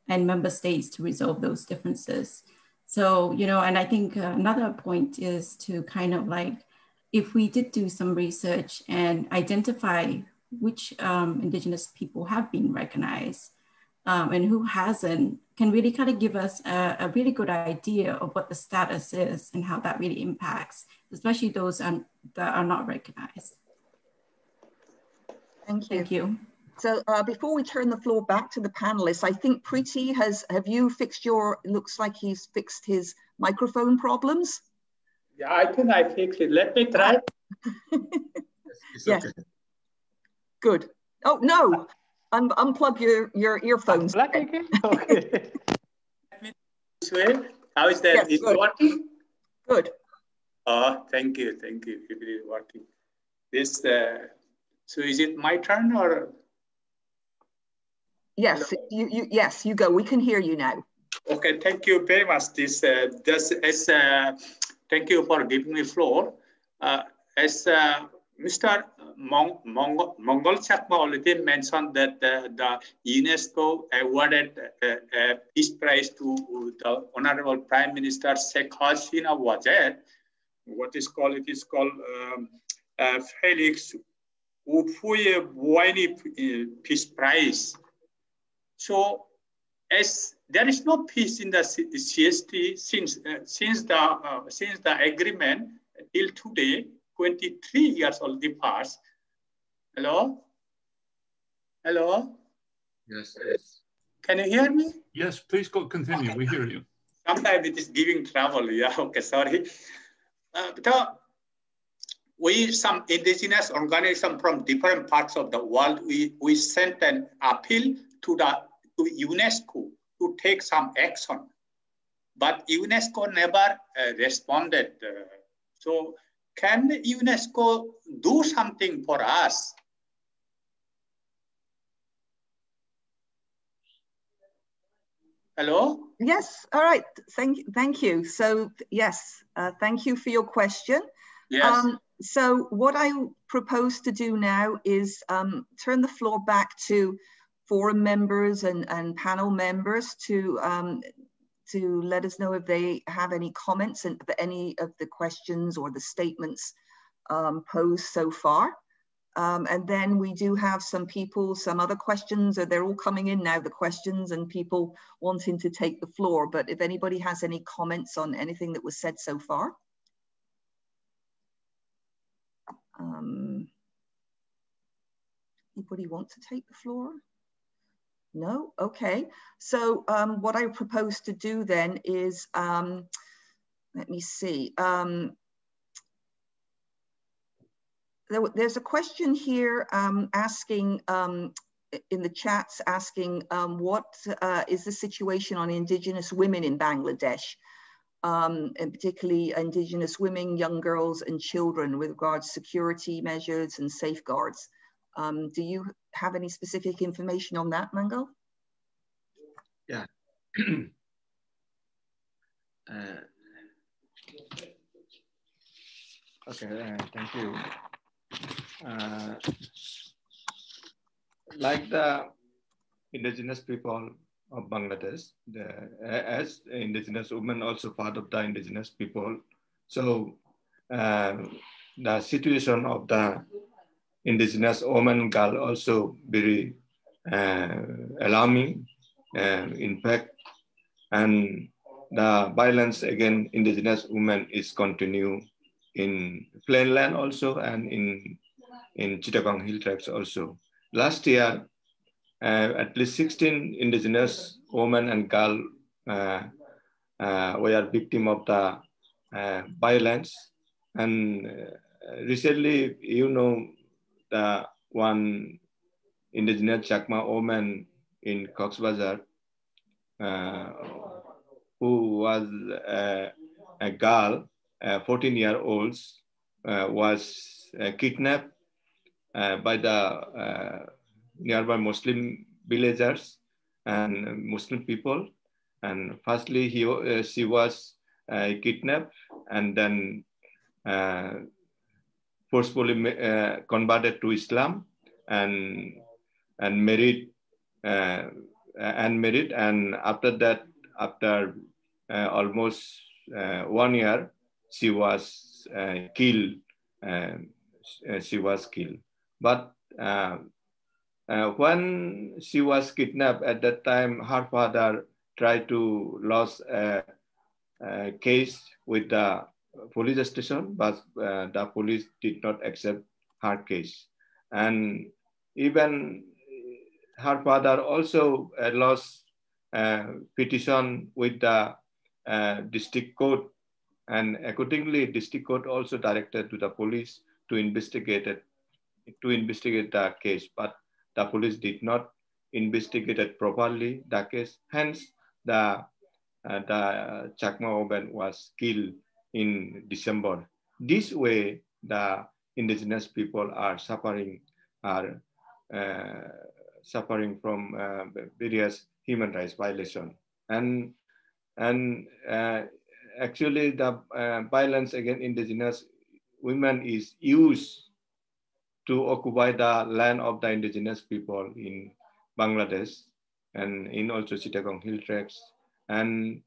I: and member states to resolve those differences? So, and I think another point is to kind of like, if we did do some research and identify which Indigenous people have been recognized and who hasn't, can really kind of give us a really good idea of what the status is and how that really impacts, especially those that are not recognized.
B: Thank you.
I: Thank you.
B: So before we turn the floor back to the panelists, I think Preeti have you fixed looks like he's fixed his microphone problems?
F: Yeah, I think I fixed it. Let me try.
B: Yes. Okay. Good. Oh, no. Unplug your earphones.
F: Unplug again? Okay. This way. How is that?
B: Yes,
F: is it working?
B: Good.
F: Oh, thank you. Thank you. It is working. This, so is it my turn or?
B: Yes, yes, you go. We can hear you now.
F: Okay, thank you very much. Thank you for giving me floor. As Mr. Mangal Chakma already mentioned that the UNESCO awarded a peace prize to the Honorable Prime Minister Sheikh Hasina Wajed. What is called? It is called Felix Houphouët-Boigny Peace Prize. So, as there is no peace in the CST since the agreement till today, 23 years already passed. Hello? Hello?
E: Yes, yes.
F: Can you hear me?
A: Yes, please continue. Okay. We hear you.
F: Sometimes it is giving trouble. Yeah, okay, sorry. Some indigenous organisms from different parts of the world, we sent an appeal to UNESCO to take some action. But UNESCO never responded. So can UNESCO do something for us? Hello?
B: Yes, all right, thank you. So yes, thank you for your question.
F: Yes.
B: So what I propose to do now is turn the floor back to forum members and panel members to let us know if they have any comments and any of the questions or the statements posed so far. And then we do have some people, some other questions, or they're all coming in now, the questions and people wanting to take the floor. But if anybody has any comments on anything that was said so far. Anybody want to take the floor? No? Okay. So what I propose to do then is, let me see. There's a question here asking, in the chats, asking what is the situation on Indigenous women in Bangladesh, and particularly Indigenous women, young girls and children with regards to security measures and safeguards. Do you have any specific information on that, Mangal?
E: Yeah. Okay, thank you. Like the indigenous people of Bangladesh, as indigenous women also part of the indigenous people. So the situation of the indigenous woman and girl also very alarming, in fact, and the violence against indigenous women is continue in plainland also and in Chittagong hill tracts also. Last year, at least 16 indigenous women and girls were victim of the violence. And recently, you know, the one indigenous Chakma woman in Cox's Bazar, who was a girl, 14-year-old, was kidnapped by the nearby Muslim villagers and Muslim people. And firstly, she was kidnapped and then forcefully converted to Islam and married. And after that, after almost 1 year, she was killed. But when she was kidnapped, at that time, her father tried to lodge a case with the police station, but the police did not accept her case. And even her father also lodged a petition with the district court, and accordingly, district court also directed to the police to investigate the case, but the police did not investigate it properly, the case. Hence, the Chakma woman was killed in December. This way, the indigenous people are suffering from various human rights violations. And actually, the violence against indigenous women is used to occupy the land of the indigenous people in Bangladesh and in also Chittagong Hill Tracts. And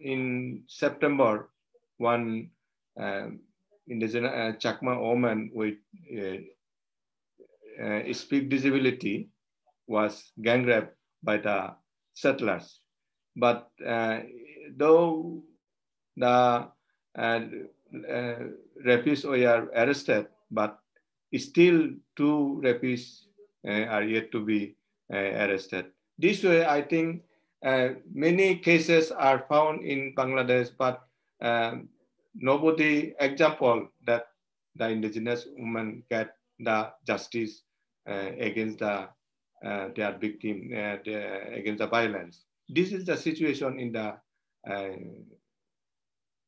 E: in September, one indigenous Chakma woman with speech disability was gang raped by the settlers. But though the rapists were arrested, but still 2 rapists are yet to be arrested. This way, I think many cases are found in Bangladesh, but nobody example that the indigenous women get the justice against the their victim, against the violence. This is the situation in the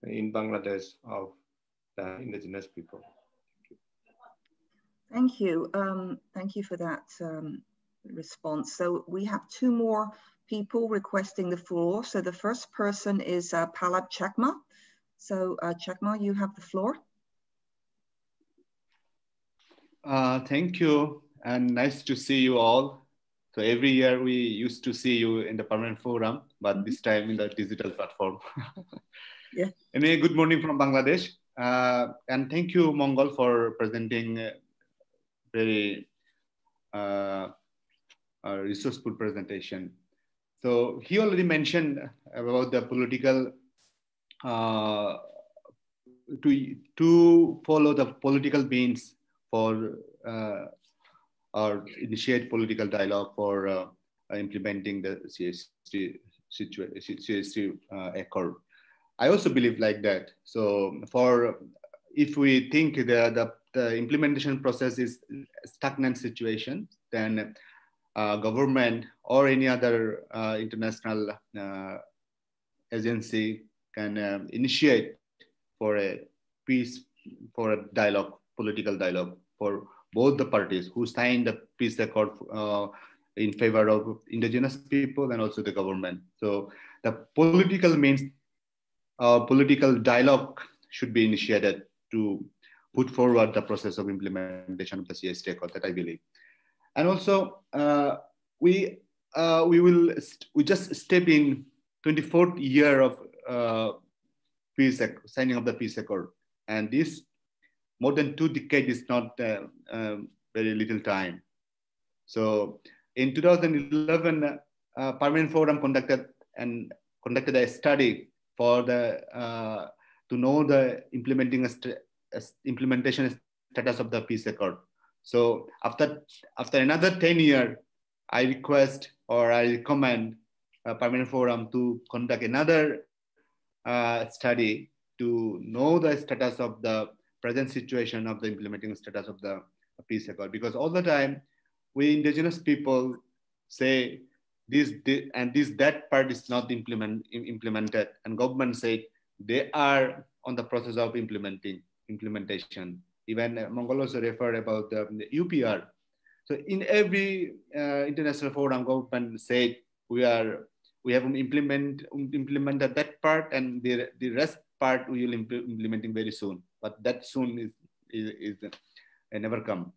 E: in Bangladesh of the indigenous people.
B: Thank you. Thank you for that response. So we have 2 more people requesting the floor. So the first person is Palab Chakma. So Chakma, you have the floor.
J: Thank you, and nice to see you all. So every year we used to see you in the permanent forum, but this time in the digital platform.
B: Yeah.
J: Anyway, good morning from Bangladesh. And thank you, Mangal, for presenting very resourceful presentation. So he already mentioned about the political, to follow the political means for or initiate political dialogue for implementing the CST accord. I also believe like that. So if we think the implementation process is a stagnant situation, then government or any other international agency can initiate for a peace, for a dialogue, political dialogue for both the parties who signed the peace accord in favor of indigenous people and also the government. So the political means, political dialogue should be initiated to put forward the process of implementation of the CST accord, that I believe. And also we just step in 24th year of signing of the peace accord, and this more than 2 decades is not very little time. So in 2011, Permanent Forum conducted a study for the to know the implementation status of the peace accord. So after another 10 years, I request or I recommend Permanent Forum to conduct another study to know the status of the present situation of the implementing status of the peace accord, because all the time we indigenous people say that part is not implemented, and government said they are on the process of implementation. Even Mangal also referred about the UPR. So in every international forum, government said we have implemented that part, and the rest part we will implementing very soon. But that soon is never come.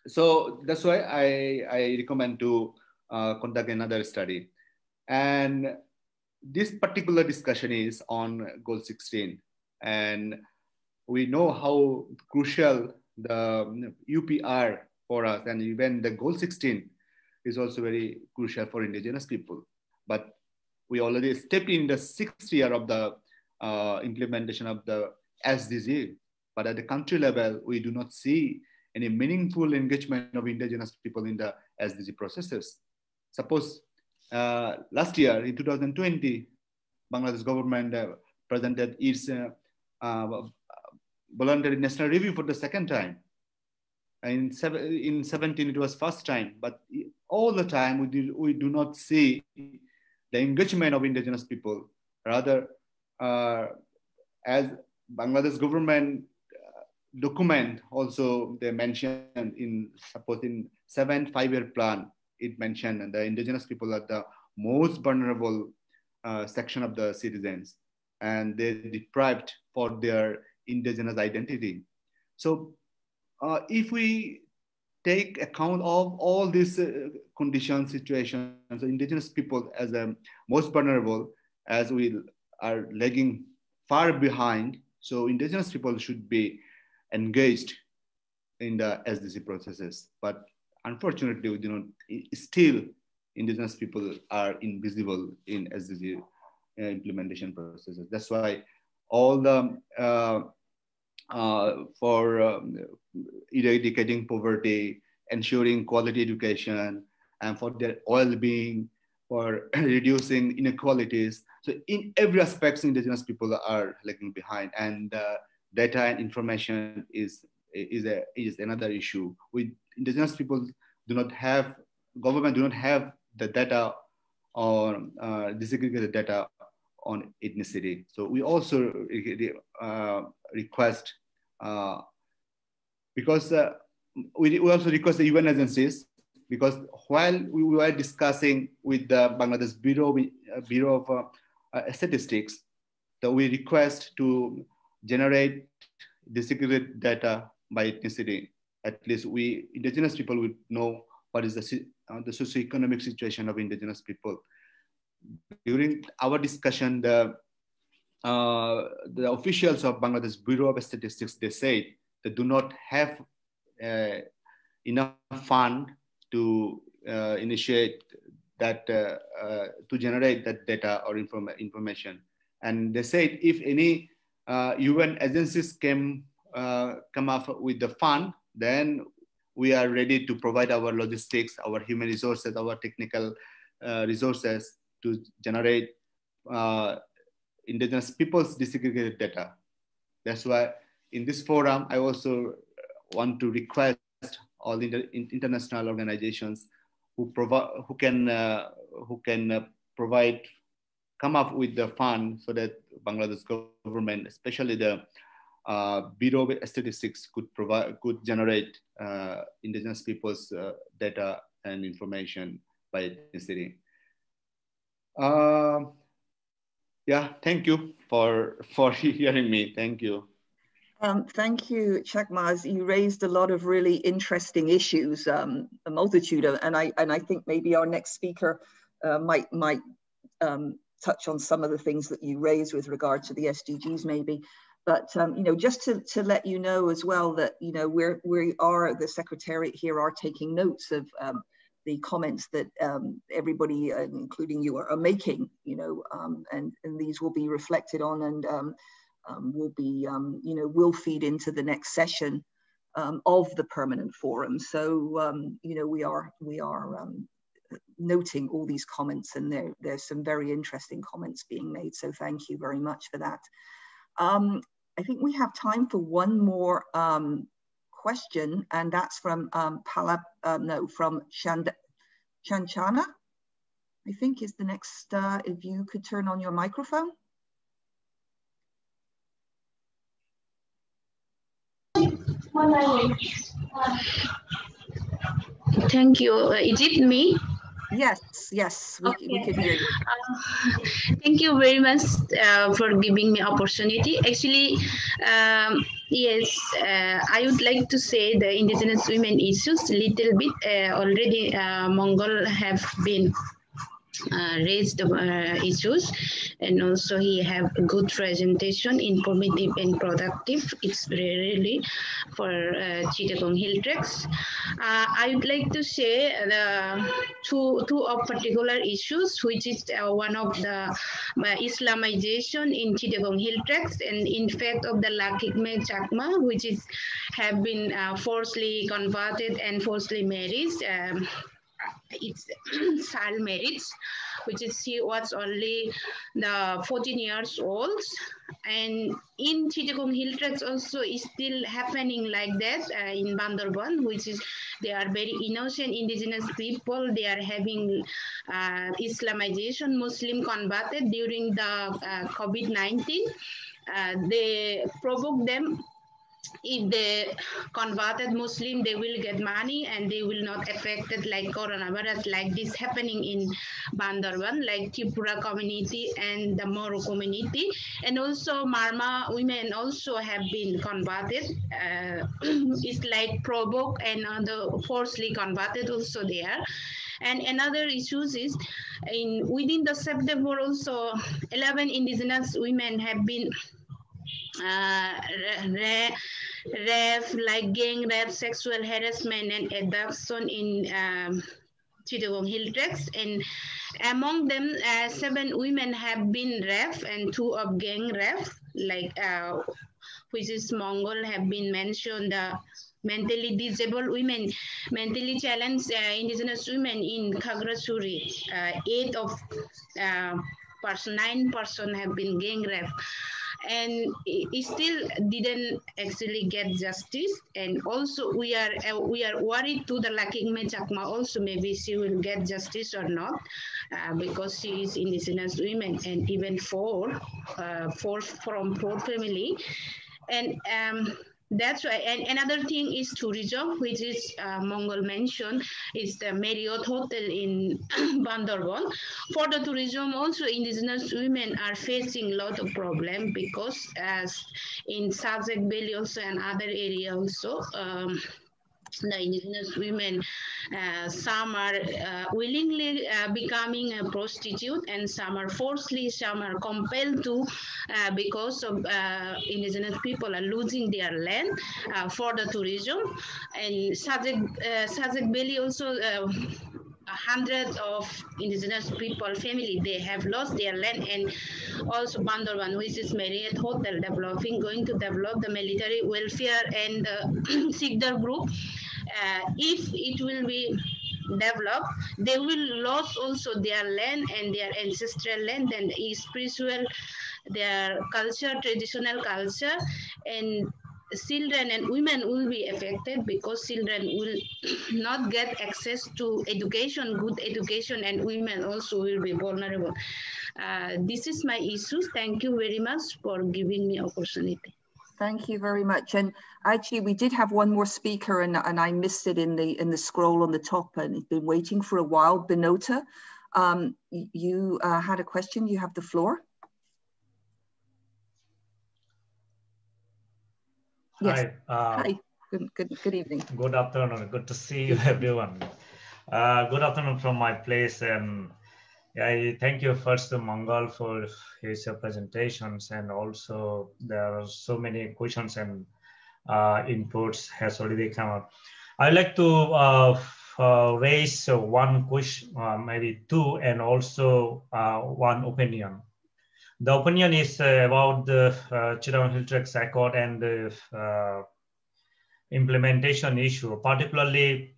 J: So that's why I recommend to conduct another study. And this particular discussion is on Goal 16. And we know how crucial the UPR for us, and even the Goal 16 is also very crucial for indigenous people. But we already stepped in the 6th year of the implementation of the SDG. But at the country level, we do not see any meaningful engagement of indigenous people in the SDG processes. Suppose last year, in 2020, Bangladesh government presented its voluntary national review for the 2nd time. In 17, it was first time, but all the time we do not see the engagement of indigenous people. Rather, as Bangladesh government document also, they mentioned in 7th 5-year plan, it mentioned the indigenous people are the most vulnerable section of the citizens, and they're deprived for their indigenous identity. So if we take account of all these conditions, situations, so indigenous people as the most vulnerable, as we are lagging far behind. So indigenous people should be engaged in the SDG processes. But unfortunately, we do not, still indigenous people are invisible in SDG implementation processes. That's why all the for eradicating poverty, ensuring quality education, and for their well-being, for reducing inequalities. So in every aspect, indigenous people are lagging behind, and data and information is another issue. With indigenous people do not have, government do not have the data on disaggregated data on ethnicity. So we also request, because we also request the UN agencies, because while we were discussing with the Bangladesh Bureau of Statistics, that we request to generate disaggregated data by ethnicity. At least we indigenous people would know what is the socioeconomic situation of indigenous people. During our discussion, the officials of Bangladesh Bureau of Statistics, they said they do not have enough fund to initiate that, to generate that data or information. And they said if any UN agencies come up with the fund, then we are ready to provide our logistics, our human resources, our technical resources to generate indigenous people's disaggregated data. That's why in this forum, I also want to request all the international organizations who can provide, come up with the fund so that Bangladesh government, especially the Bureau of Statistics, could generate indigenous people's data and information by ethnicity. Yeah, thank you for hearing me. Thank you.
B: Thank you, Chakma. You raised a lot of really interesting issues, a multitude of, and I think maybe our next speaker might touch on some of the things that you raised with regard to the SDGs, maybe. But you know, just to let you know as well that you know we are the Secretariat here are taking notes of the comments that everybody, including you, are making. You know, and these will be reflected on and. Will be, you know, will feed into the next session of the permanent forum. So, you know, we are noting all these comments, and there's some very interesting comments being made. So thank you very much for that. I think we have time for one more question, and that's from from Chanchana, I think is the next, if you could turn on your microphone.
K: Thank you. Is it me?
B: Yes, we can hear you.
K: Thank you very much for giving me opportunity. Actually, yes, I would like to say the indigenous women issues little bit already. Mangal have been raised issues, and also he have a good presentation, informative and productive. It's really for Chittagong Hill Tracks. I would like to say the two of particular issues, which is one of the Islamization in Chittagong Hill Tracks, and in fact of the Mangal Chakma, which is have been forcibly converted and forcibly married. It's child marriage, which is she was only the 14 years old, and in Chittagong Hill Tracks also is still happening like that in Bandarban, which is they are very innocent indigenous people. They are having Islamization, Muslim converted during the COVID-19. They provoke them if they converted Muslim, they will get money and they will not affected like coronavirus, like this happening in Bandarban, like Tripura community and the Moro community. And also Marma women also have been converted. It's like provoke and other forcibly converted also there. And another issues is within the September also 11 indigenous women have been rape, like gang rape, sexual harassment, and abduction in Chittagong Hill Tracts. And among them, 7 women have been raped and 2 of gang rape, like which is Mongol have been mentioned. Mentally disabled women, mentally challenged indigenous women in Khagrasuri, 9 person have been gang raped. And it still didn't actually get justice. And also we are worried to the Lakingme Chakma also, maybe she will get justice or not, because she is indigenous women, and even 4 from 4 family. And that's why. And another thing is tourism, which is Mongol mentioned, is the Marriott Hotel in Bandarban. For the tourism, also indigenous women are facing a lot of problem, because as in Sajak Valley also and other area also, the indigenous women, some are willingly becoming a prostitute, and some are forcibly, some are compelled to, because of indigenous people are losing their land for the tourism. And Sajak Valley also, 100 of indigenous people family, they have lost their land. And also Bandarban, which is Marriott Hotel going to develop the military welfare and the Sikhdar group. If it will be developed, they will lose also their land and their ancestral land and spiritual, their culture, traditional culture. And children and women will be affected, because children will not get access to education, good education, and women also will be vulnerable. This is my issues. Thank you very much for giving me opportunity.
B: Thank you very much. And actually, we did have one more speaker, and I missed it in the scroll on the top, and it's been waiting for a while. Benota, you had a question. You have the floor. Yes. Hi. Good evening.
L: Good afternoon. Good to see you, everyone. Good afternoon from my place. And I thank you first to Mangal for his presentations, and also there are so many questions and inputs has already come up. I'd like to raise one question, maybe 2, and also one opinion. The opinion is about the Chittagong Hill Tracts Accord and the implementation issue, particularly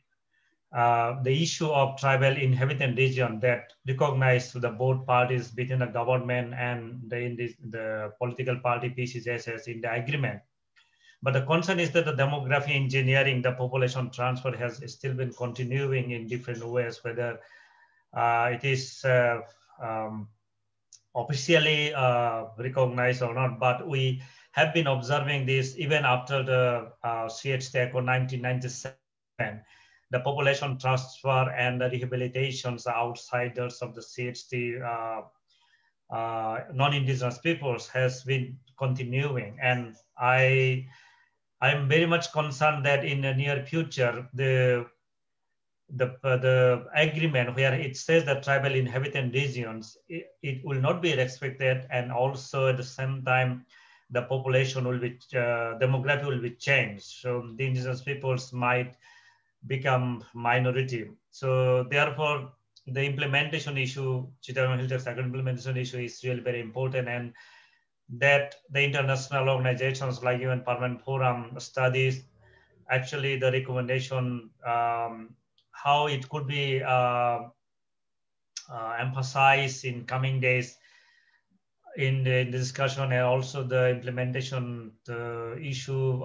L: the issue of tribal inhabitant region that recognize the both parties between the government and the political party PCJSS in the agreement. But the concern is that the demography engineering, the population transfer has still been continuing in different ways, whether it is officially recognized or not. But we have been observing this even after the CHT Accord 1997. The population transfer and the rehabilitations outsiders of the CHT non-indigenous peoples has been continuing. And I'm very much concerned that in the near future, the agreement where it says that tribal inhabitant regions, it will not be respected, and also at the same time, the population will be, demography will be changed. So the indigenous peoples might become minority. So therefore, the implementation issue, Chittagong Hill Tracts Accord implementation issue is really very important, and that the international organizations like UN Permanent Forum studies actually the recommendation, how it could be emphasized in coming days in the discussion, and also the implementation, the issue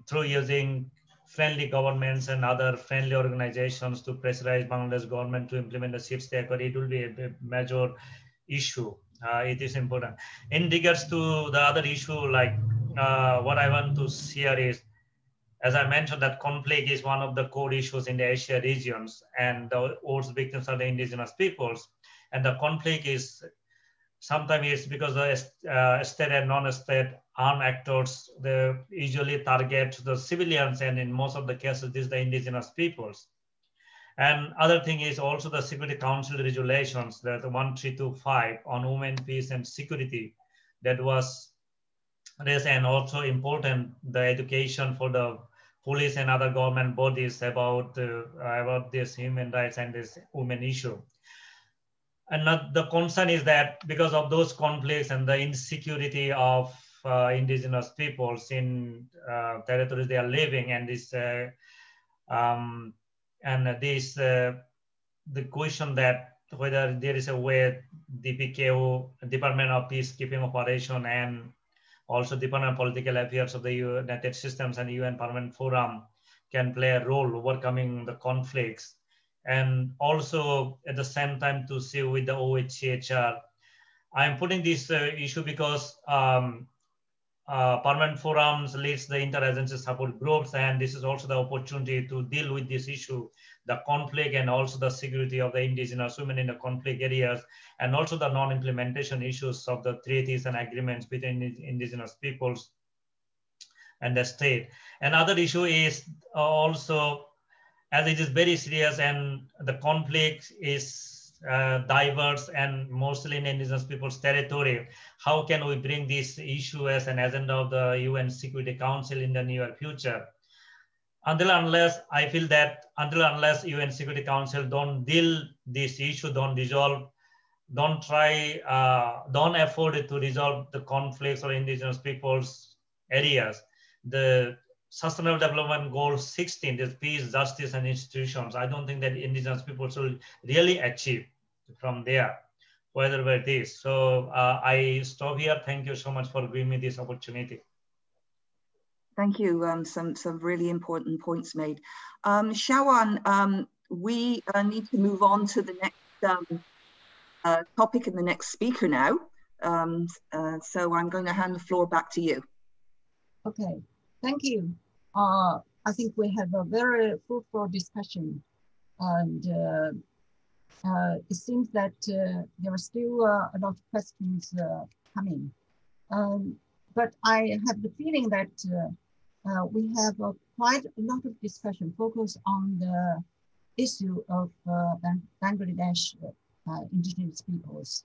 L: through using friendly governments and other friendly organizations to pressurize Bangladesh government to implement the CHT Accord. It will be a major issue it is important. In regards to the other issue, like what I want to share is, as I mentioned, that conflict is one of the core issues in the Asia regions, and the worst victims are the indigenous peoples. And the conflict is sometimes it's because the state and non-state armed actors, they usually target the civilians, and in most of the cases, this is the indigenous peoples. And other thing is also the Security Council regulations, that 1325 on women, peace, and security, that was raised, and also important the education for the police and other government bodies about this human rights and this women issue. And the concern is that because of those conflicts and the insecurity of indigenous peoples in territories they are living, and this the question that whether there is a way DPKO, Department of Peacekeeping Operation, and also Department of Political Affairs of the United Systems and UN Permanent Forum can play a role overcoming the conflicts. And also at the same time to see with the OHCHR. I'm putting this issue because Permanent Forums leads the interagency support groups, and this is also the opportunity to deal with this issue, the conflict and also the security of the indigenous women in the conflict areas, and also the non-implementation issues of the treaties and agreements between indigenous peoples and the state. Another issue is also, as it is very serious and the conflict is diverse and mostly in indigenous people's territory, how can we bring this issue as an agenda of the UN Security Council in the near future? Until unless I feel that unless UN Security Council don't deal this issue, don't resolve, don't try, don't afford to resolve the conflicts or indigenous people's areas, the Sustainable Development Goal 16, this peace, justice, and institutions, I don't think that indigenous people should really achieve from there, whether it is. So I stop here. Thank you so much for giving me this opportunity.
B: Thank you. Some really important points made. Shawan, we need to move on to the next topic and the next speaker now. So I'm going to hand the floor back to you.
D: Okay, thank you. I think we have a very fruitful discussion, and it seems that there are still a lot of questions coming. But I have the feeling that we have quite a lot of discussion focused on the issue of Bangladesh indigenous people's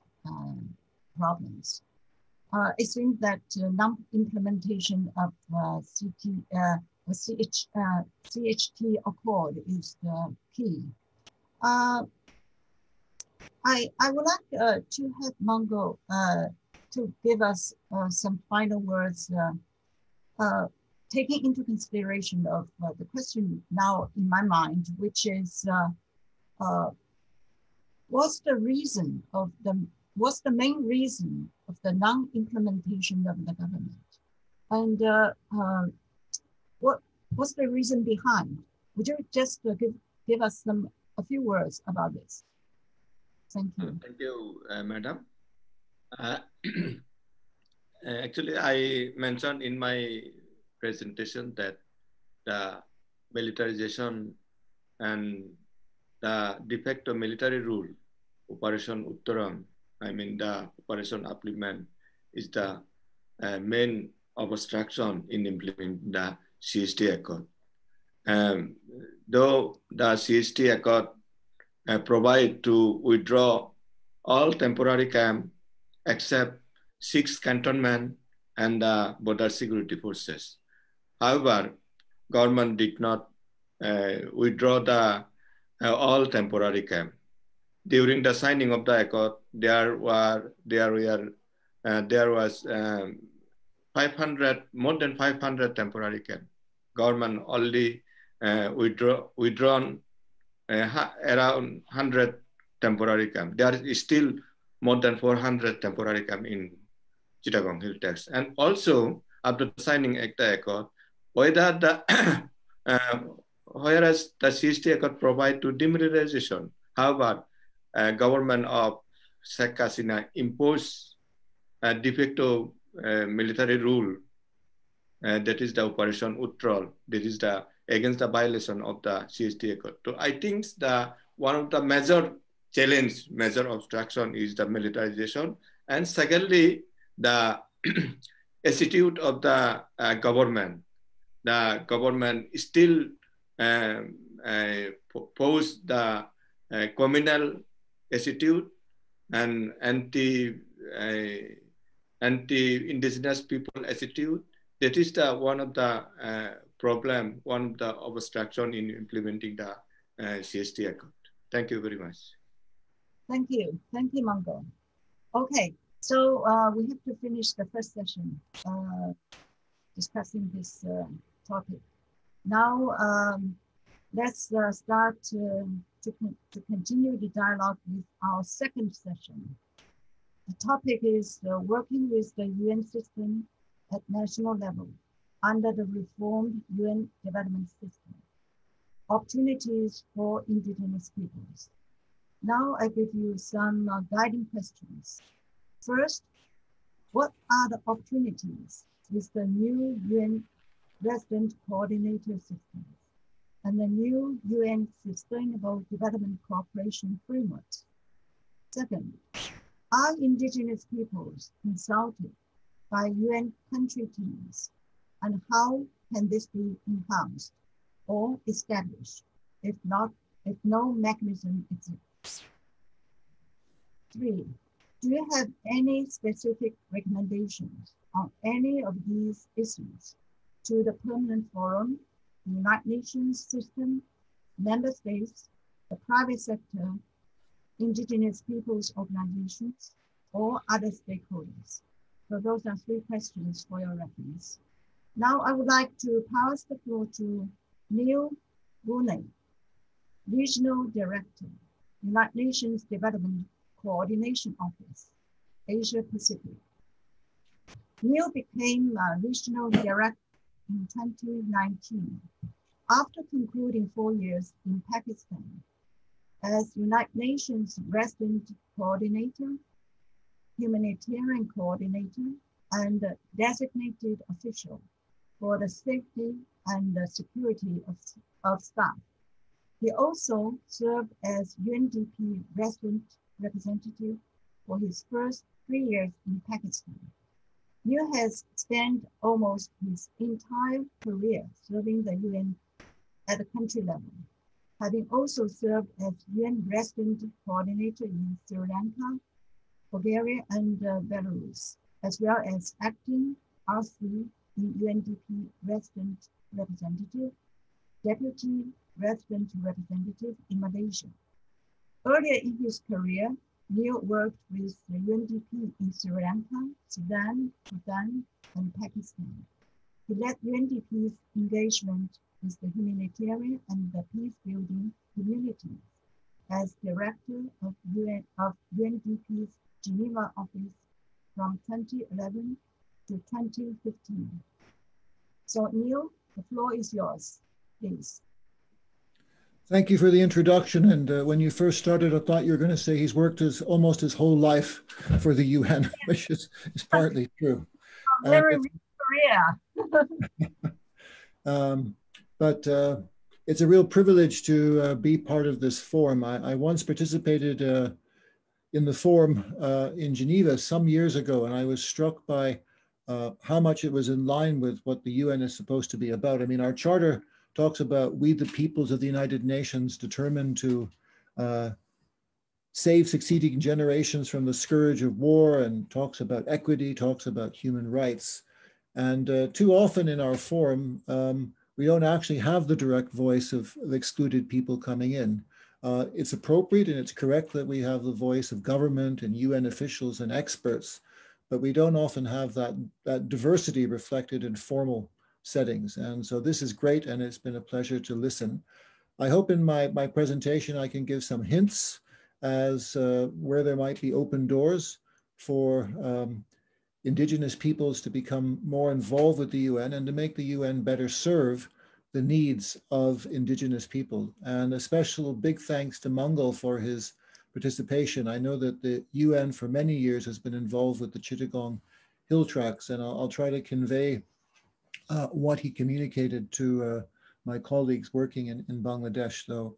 D: problems. It seems that non-implementation of CHT Accord is the key. I would like to have Mangal to give us some final words, taking into consideration of the question now in my mind, which is what's the main reason of the non-implementation of the government, and what's the reason behind? Would you just give us a few words about this? Thank you.
E: Thank you, Madam. Actually, I mentioned in my presentation that the militarization and the de facto military rule, Operation Uttarang, I mean the Operation Upliftment, is the main obstruction in implementing the CHT Accord. Though the CHT Accord provide to withdraw all temporary camp except 6 cantonment and the border security forces. However, government did not withdraw the all temporary camp. During the signing of the accord, there was more than 500 temporary camp. Government only withdrawn around 100 temporary camp. There is still more than 400 temporary camp in Chittagong Hill Tax. And also, after signing the accord, whether the whereas the CHT Accord provide to demilitarization, however, government of Sheikh Hasina imposed a de facto military rule, that is the Operation Utral, that is the against the violation of the CST Accord. So I think one of the major challenge, major obstruction is the militarization, and secondly, the attitude of the government. The government still pose the communal attitude and anti-indigenous people attitude. That is one of the problem, one of the obstruction in implementing the CST Accord. Thank you very much.
D: Thank you, Mangal. Okay, so we have to finish the first session discussing this topic. Now let's start to continue the dialogue with our second session. The topic is working with the UN system at national level under the reformed UN development system, opportunities for indigenous peoples. Now I give you some guiding questions. First, what are the opportunities with the new UN resident coordinator system and the new UN Sustainable Development Cooperation Framework? Second, are indigenous peoples consulted by UN country teams, and how can this be enhanced or established if no mechanism exists? 3, do you have any specific recommendations on any of these issues to the Permanent Forum, the United Nations system, member states, the private sector, indigenous peoples organizations, or other stakeholders? So those are 3 questions for your reference. Now I would like to pass the floor to Neil Booney, Regional Director, United Nations Development Coordination Office, Asia Pacific. Neil became Regional Director in 2019 after concluding 4 years in Pakistan as United Nations Resident Coordinator, Humanitarian Coordinator, and designated official for the safety and the security of staff. He also served as UNDP resident representative for his first 3 years in Pakistan. Neil has spent almost his entire career serving the UN at the country level, having also served as UN resident coordinator in Sri Lanka, Bulgaria, and Belarus, as well as acting RC in UNDP resident representative, deputy resident representative in Malaysia. Earlier in his career, Neil worked with the UNDP in Sri Lanka, Sudan, Bhutan, and Pakistan. He led UNDP's engagement with the humanitarian and the peace-building communities as director of UNDP's Geneva office from 2011 to 2015. So Neil, the floor is yours, please.
M: Thank you for the introduction. And when you first started, I thought you were going to say he's worked almost his whole life for the UN, which is partly true.
D: Very rich career.
M: But it's a real privilege to be part of this forum. I once participated in the forum in Geneva some years ago, and I was struck by how much it was in line with what the UN is supposed to be about. I mean, our charter talks about we, the peoples of the United Nations, determined to save succeeding generations from the scourge of war, and talks about equity, talks about human rights. And too often in our forum, we don't actually have the direct voice of excluded people coming in. It's appropriate and it's correct that we have the voice of government and UN officials and experts, but we don't often have that diversity reflected in formal settings. And so this is great, and it's been a pleasure to listen. I hope in my presentation I can give some hints as where there might be open doors for indigenous peoples to become more involved with the UN and to make the UN better serve the needs of indigenous people. And a special big thanks to Mangal for his participation. I know that the UN for many years has been involved with the Chittagong Hill Tracks, and I'll try to convey what he communicated to my colleagues working in Bangladesh, though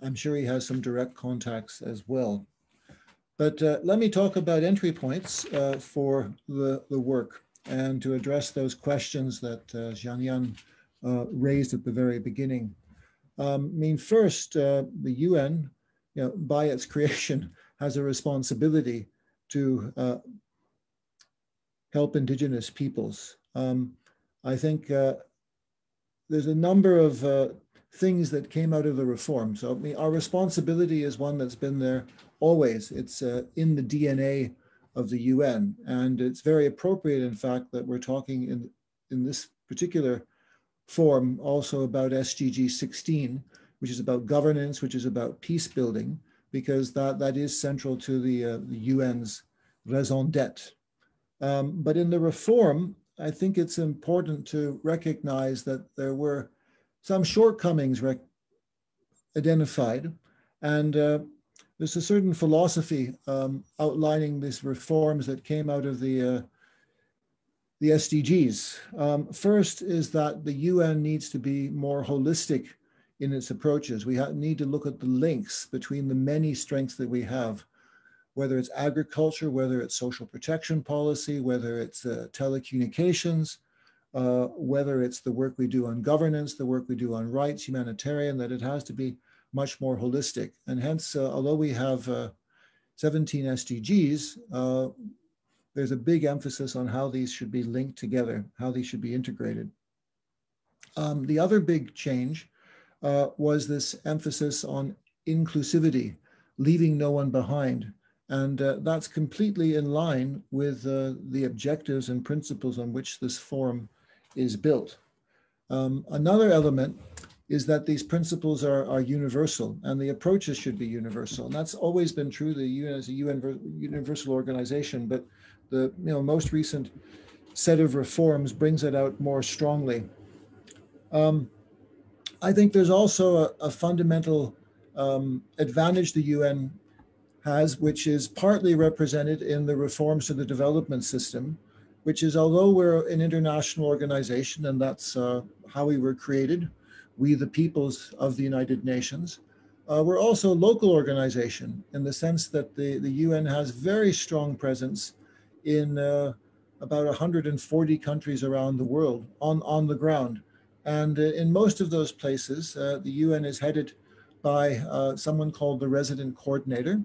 M: I'm sure he has some direct contacts as well. But let me talk about entry points for the work and to address those questions that Jiang Yan raised at the very beginning. I mean, first, the UN, by its creation, has a responsibility to help indigenous peoples. I think there's a number of things that came out of the reform. So I mean, our responsibility is one that's been there always. It's in the DNA of the UN. And it's very appropriate, in fact, that we're talking in this particular forum also about SDG 16, which is about governance, which is about peace building, because that is central to the UN's raison d'etre. But in the reform, I think it's important to recognize that there were some shortcomings identified, and there's a certain philosophy outlining these reforms that came out of the SDGs. First is that the UN needs to be more holistic in its approaches. We need to look at the links between the many strengths that we have, whether it's agriculture, whether it's social protection policy, whether it's telecommunications, whether it's the work we do on governance, the work we do on rights, humanitarian, that it has to be much more holistic. And hence, although we have 17 SDGs, there's a big emphasis on how these should be linked together, how these should be integrated. The other big change was this emphasis on inclusivity, leaving no one behind. And that's completely in line with the objectives and principles on which this forum is built. Another element is that these principles are universal, and the approaches should be universal. And that's always been true. The UN is a universal organization, but the most recent set of reforms brings it out more strongly. I think there's also a fundamental advantage the UN has, which is partly represented in the reforms to the development system, which is, although we're an international organization, and that's how we were created, we the peoples of the United Nations, we're also a local organization in the sense that the UN has very strong presence in about 140 countries around the world on the ground. And in most of those places, the UN is headed by someone called the resident coordinator,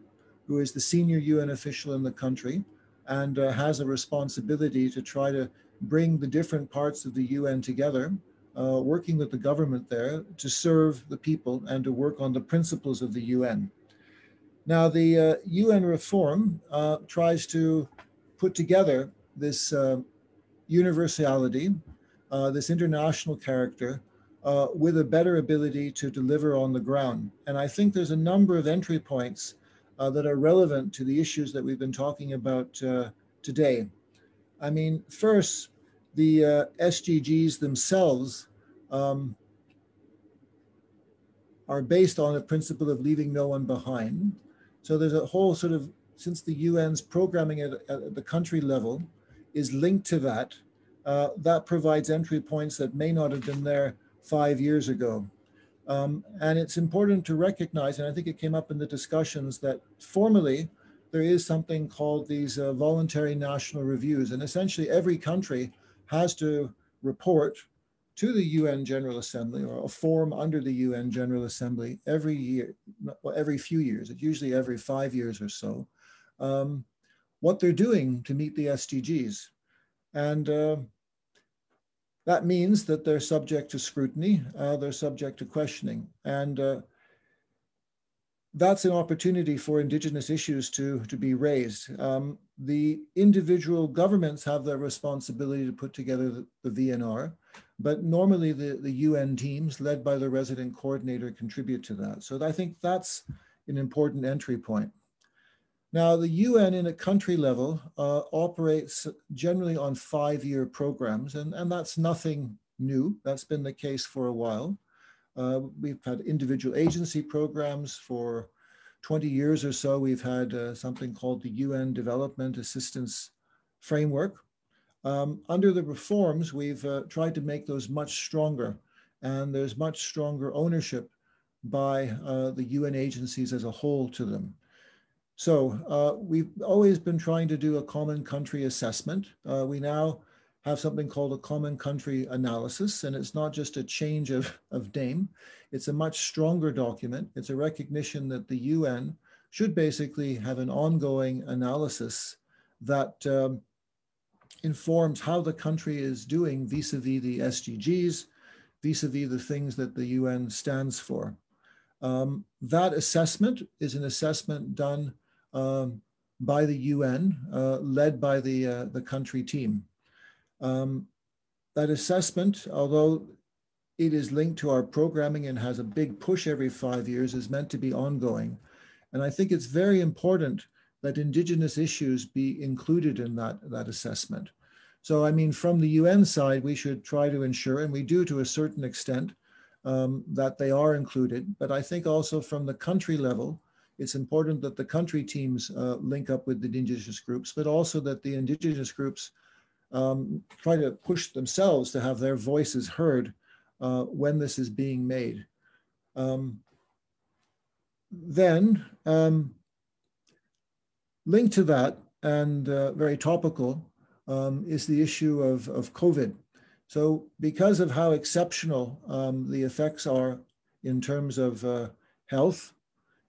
M: who is the senior UN official in the country and has a responsibility to try to bring the different parts of the UN together, working with the government there to serve the people and to work on the principles of the UN. Now, the UN reform tries to put together this universality, this international character, with a better ability to deliver on the ground. And I think there's a number of entry points that are relevant to the issues that we've been talking about today. I mean, first, the SDGs themselves are based on a principle of leaving no one behind. So there's a whole sort of, since the UN's programming at the country level is linked to that, that provides entry points that may not have been there 5 years ago. And it's important to recognize, and I think it came up in the discussions, that formally there is something called these voluntary national reviews. And essentially every country has to report to the UN General Assembly or a forum under the UN General Assembly every year, well, every few years, it's usually every 5 years or so, what they're doing to meet the SDGs. And that means that they're subject to scrutiny, they're subject to questioning. And that's an opportunity for Indigenous issues to be raised. The individual governments have their responsibility to put together the VNR, but normally the UN teams led by the resident coordinator contribute to that. So I think that's an important entry point. Now, the UN in a country level operates generally on 5-year programs, and that's nothing new. That's been the case for a while. We've had individual agency programs for 20 years or so, we've had something called the UN Development Assistance Framework. Under the reforms, we've tried to make those much stronger, and there's much stronger ownership by the UN agencies as a whole to them. So we've always been trying to do a common country assessment. We now have something called a common country analysis, and it's not just a change of name. It's a much stronger document. It's a recognition that the UN should basically have an ongoing analysis that informs how the country is doing vis-a-vis the SDGs, vis-a-vis the things that the UN stands for. That assessment is an assessment done by the UN, led by the country team. That assessment, although it is linked to our programming and has a big push every 5 years, is meant to be ongoing. And I think it's very important that Indigenous issues be included in that assessment. So, I mean, from the UN side, we should try to ensure, and we do to a certain extent, that they are included. But I think also from the country level, it's important that the country teams link up with the Indigenous groups, but also that the Indigenous groups try to push themselves to have their voices heard when this is being made. Then, linked to that, and very topical, is the issue of COVID. So because of how exceptional the effects are in terms of health,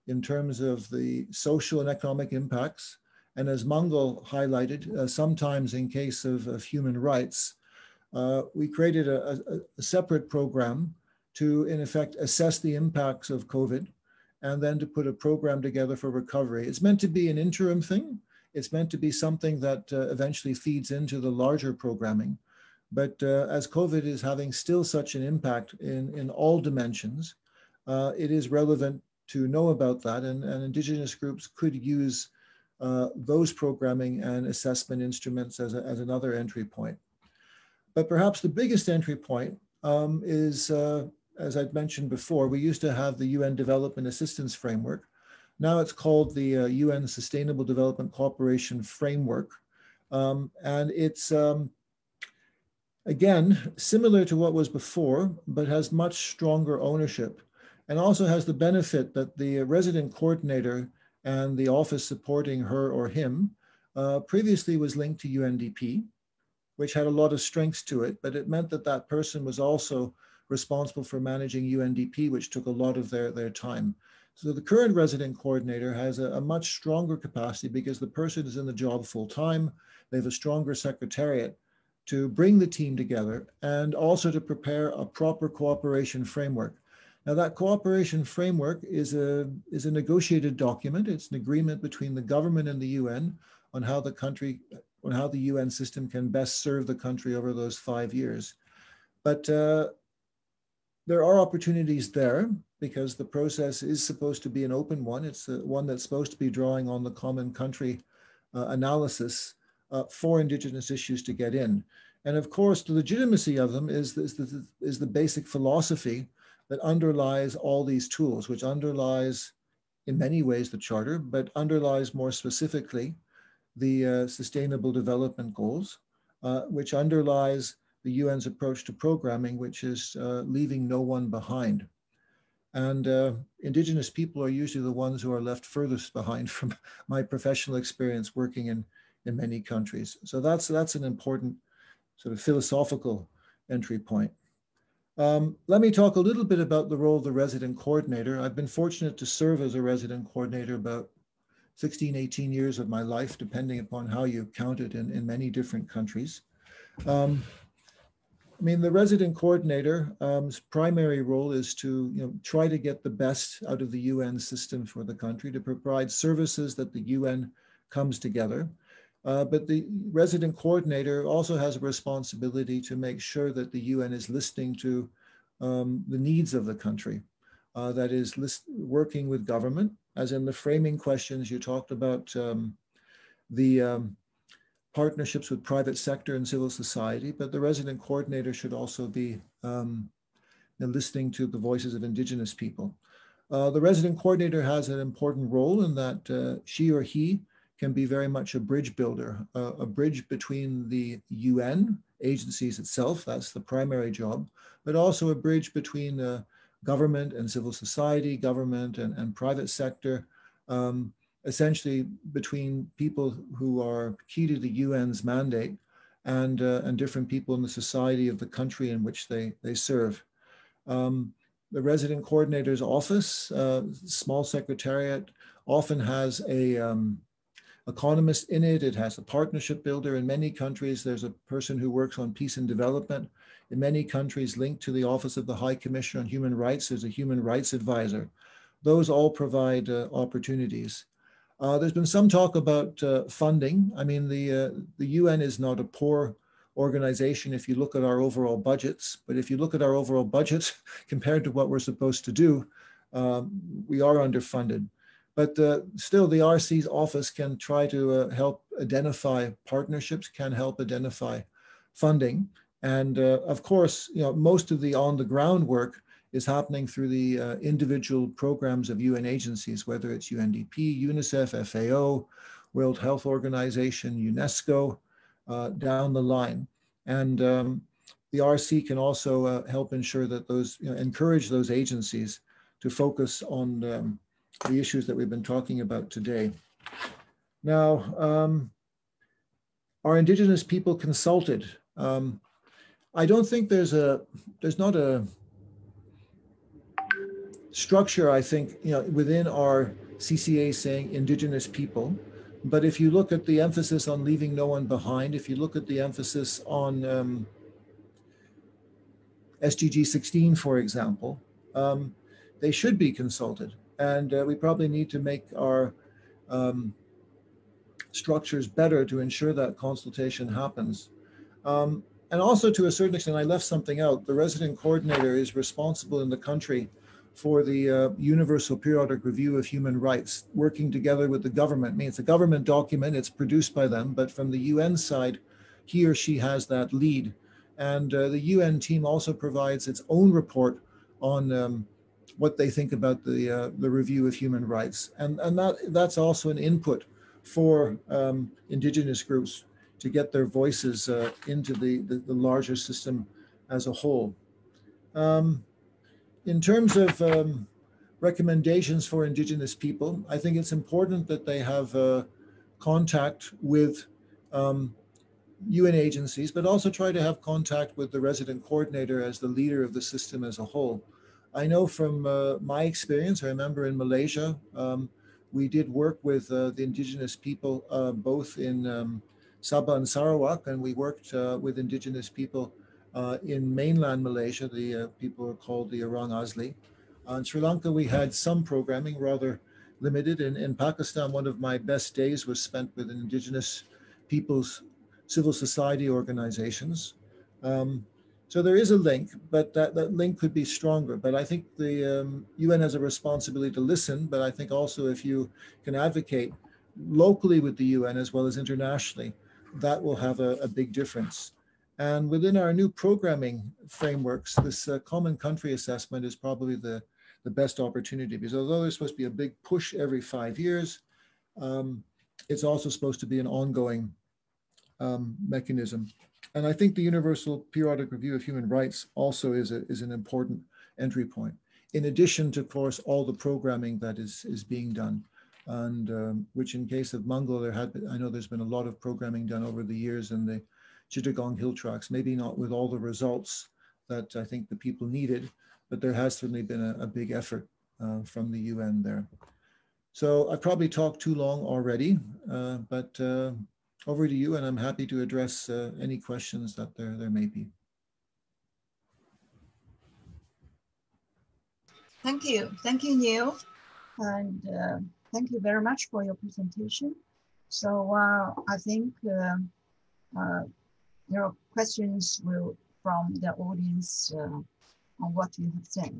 M: in terms of the social and economic impacts, and as Mangal highlighted, sometimes in case of human rights, we created a separate program to, in effect, assess the impacts of COVID and then to put a program together for recovery. It's meant to be an interim thing. It's meant to be something that eventually feeds into the larger programming. But as COVID is having still such an impact in all dimensions, it is relevant to know about that, and Indigenous groups could use those programming and assessment instruments as another entry point. But perhaps the biggest entry point is, as I'd mentioned before, we used to have the UN Development Assistance Framework. Now it's called the UN Sustainable Development Cooperation Framework. And it's, again, similar to what was before, but has much stronger ownership, and also has the benefit that the resident coordinator and the office supporting her or him previously was linked to UNDP, which had a lot of strengths to it, but it meant that that person was also responsible for managing UNDP, which took a lot of their time. So the current resident coordinator has a much stronger capacity because the person is in the job full time. They have a stronger secretariat to bring the team together and also to prepare a proper cooperation framework. Now that cooperation framework is a negotiated document. It's an agreement between the government and the UN on how the UN system can best serve the country over those 5 years. But there are opportunities there because the process is supposed to be an open one. It's one that's supposed to be drawing on the common country analysis for Indigenous issues to get in. And of course, the legitimacy of them is the basic philosophy that underlies all these tools, which underlies in many ways the Charter, but underlies more specifically the Sustainable Development Goals, which underlies the UN's approach to programming, which is leaving no one behind. And Indigenous people are usually the ones who are left furthest behind from my professional experience working in many countries. So that's an important sort of philosophical entry point. Let me talk a little bit about the role of the resident coordinator. I've been fortunate to serve as a resident coordinator about 16, 18 years of my life, depending upon how you count it in many different countries. I mean, the resident coordinator's primary role is to try to get the best out of the UN system for the country, to provide services that the UN comes together. But the resident coordinator also has a responsibility to make sure that the UN is listening to the needs of the country. That is working with government, as in the framing questions you talked about, the partnerships with private sector and civil society, but the resident coordinator should also be listening to the voices of Indigenous people. The resident coordinator has an important role in that she or he can be very much a bridge builder, a bridge between the UN agencies itself, that's the primary job, but also a bridge between government and civil society, government and private sector, essentially between people who are key to the UN's mandate and different people in the society of the country in which they serve. The resident coordinator's office, small secretariat, often has a economist in it. It has a partnership builder. In many countries, there's a person who works on peace and development. In many countries linked to the Office of the High Commissioner on Human Rights, there's a human rights advisor. Those all provide opportunities. There's been some talk about funding. I mean, the UN is not a poor organization if you look at our overall budgets, but if you look at our overall budgets compared to what we're supposed to do, we are underfunded. But still, the RC's office can try to help identify partnerships, can help identify funding. And of course, you know, most of the on-the-ground work is happening through the individual programs of UN agencies, whether it's UNDP, UNICEF, FAO, World Health Organization, UNESCO, down the line. And the RC can also help ensure that those, you know, encourage those agencies to focus on the issues that we've been talking about today. Now, are Indigenous people consulted? I don't think there's not a structure, I think, you know, within our CCA saying Indigenous people. But if you look at the emphasis on leaving no one behind, if you look at the emphasis on SDG 16, for example, they should be consulted. And we probably need to make our structures better to ensure that consultation happens. And also, to a certain extent, I left something out. The resident coordinator is responsible in the country for the Universal Periodic Review of Human Rights, working together with the government. I mean, it's a government document, it's produced by them, but from the UN side, he or she has that lead. And the UN team also provides its own report on what they think about the review of human rights. And that's also an input for Indigenous groups to get their voices into the larger system as a whole. In terms of recommendations for Indigenous people, I think it's important that they have contact with UN agencies, but also try to have contact with the resident coordinator as the leader of the system as a whole. I know from my experience, I remember in Malaysia, we did work with the Indigenous people both in Sabah and Sarawak, and we worked with Indigenous people in mainland Malaysia. The people are called the Orang Asli. In Sri Lanka, we had some programming, rather limited. In Pakistan, one of my best days was spent with Indigenous people's civil society organizations. So there is a link, but that link could be stronger. But I think the UN has a responsibility to listen, but I think also if you can advocate locally with the UN as well as internationally, that will have a big difference. And within our new programming frameworks, this common country assessment is probably the best opportunity, because although there's supposed to be a big push every 5 years, it's also supposed to be an ongoing mechanism. And I think the Universal Periodic Review of Human Rights also is an important entry point, in addition to, of course, all the programming that is being done. And which in case of Mangal, I know there's been a lot of programming done over the years in the Chittagong Hill Tracts, maybe not with all the results that I think the people needed, but there has certainly been a big effort from the UN there. So I've probably talked too long already, but over to you, and I'm happy to address any questions that there may be.
D: Thank you, Neil, and thank you very much for your presentation. So I think there are questions from the audience on what you have said.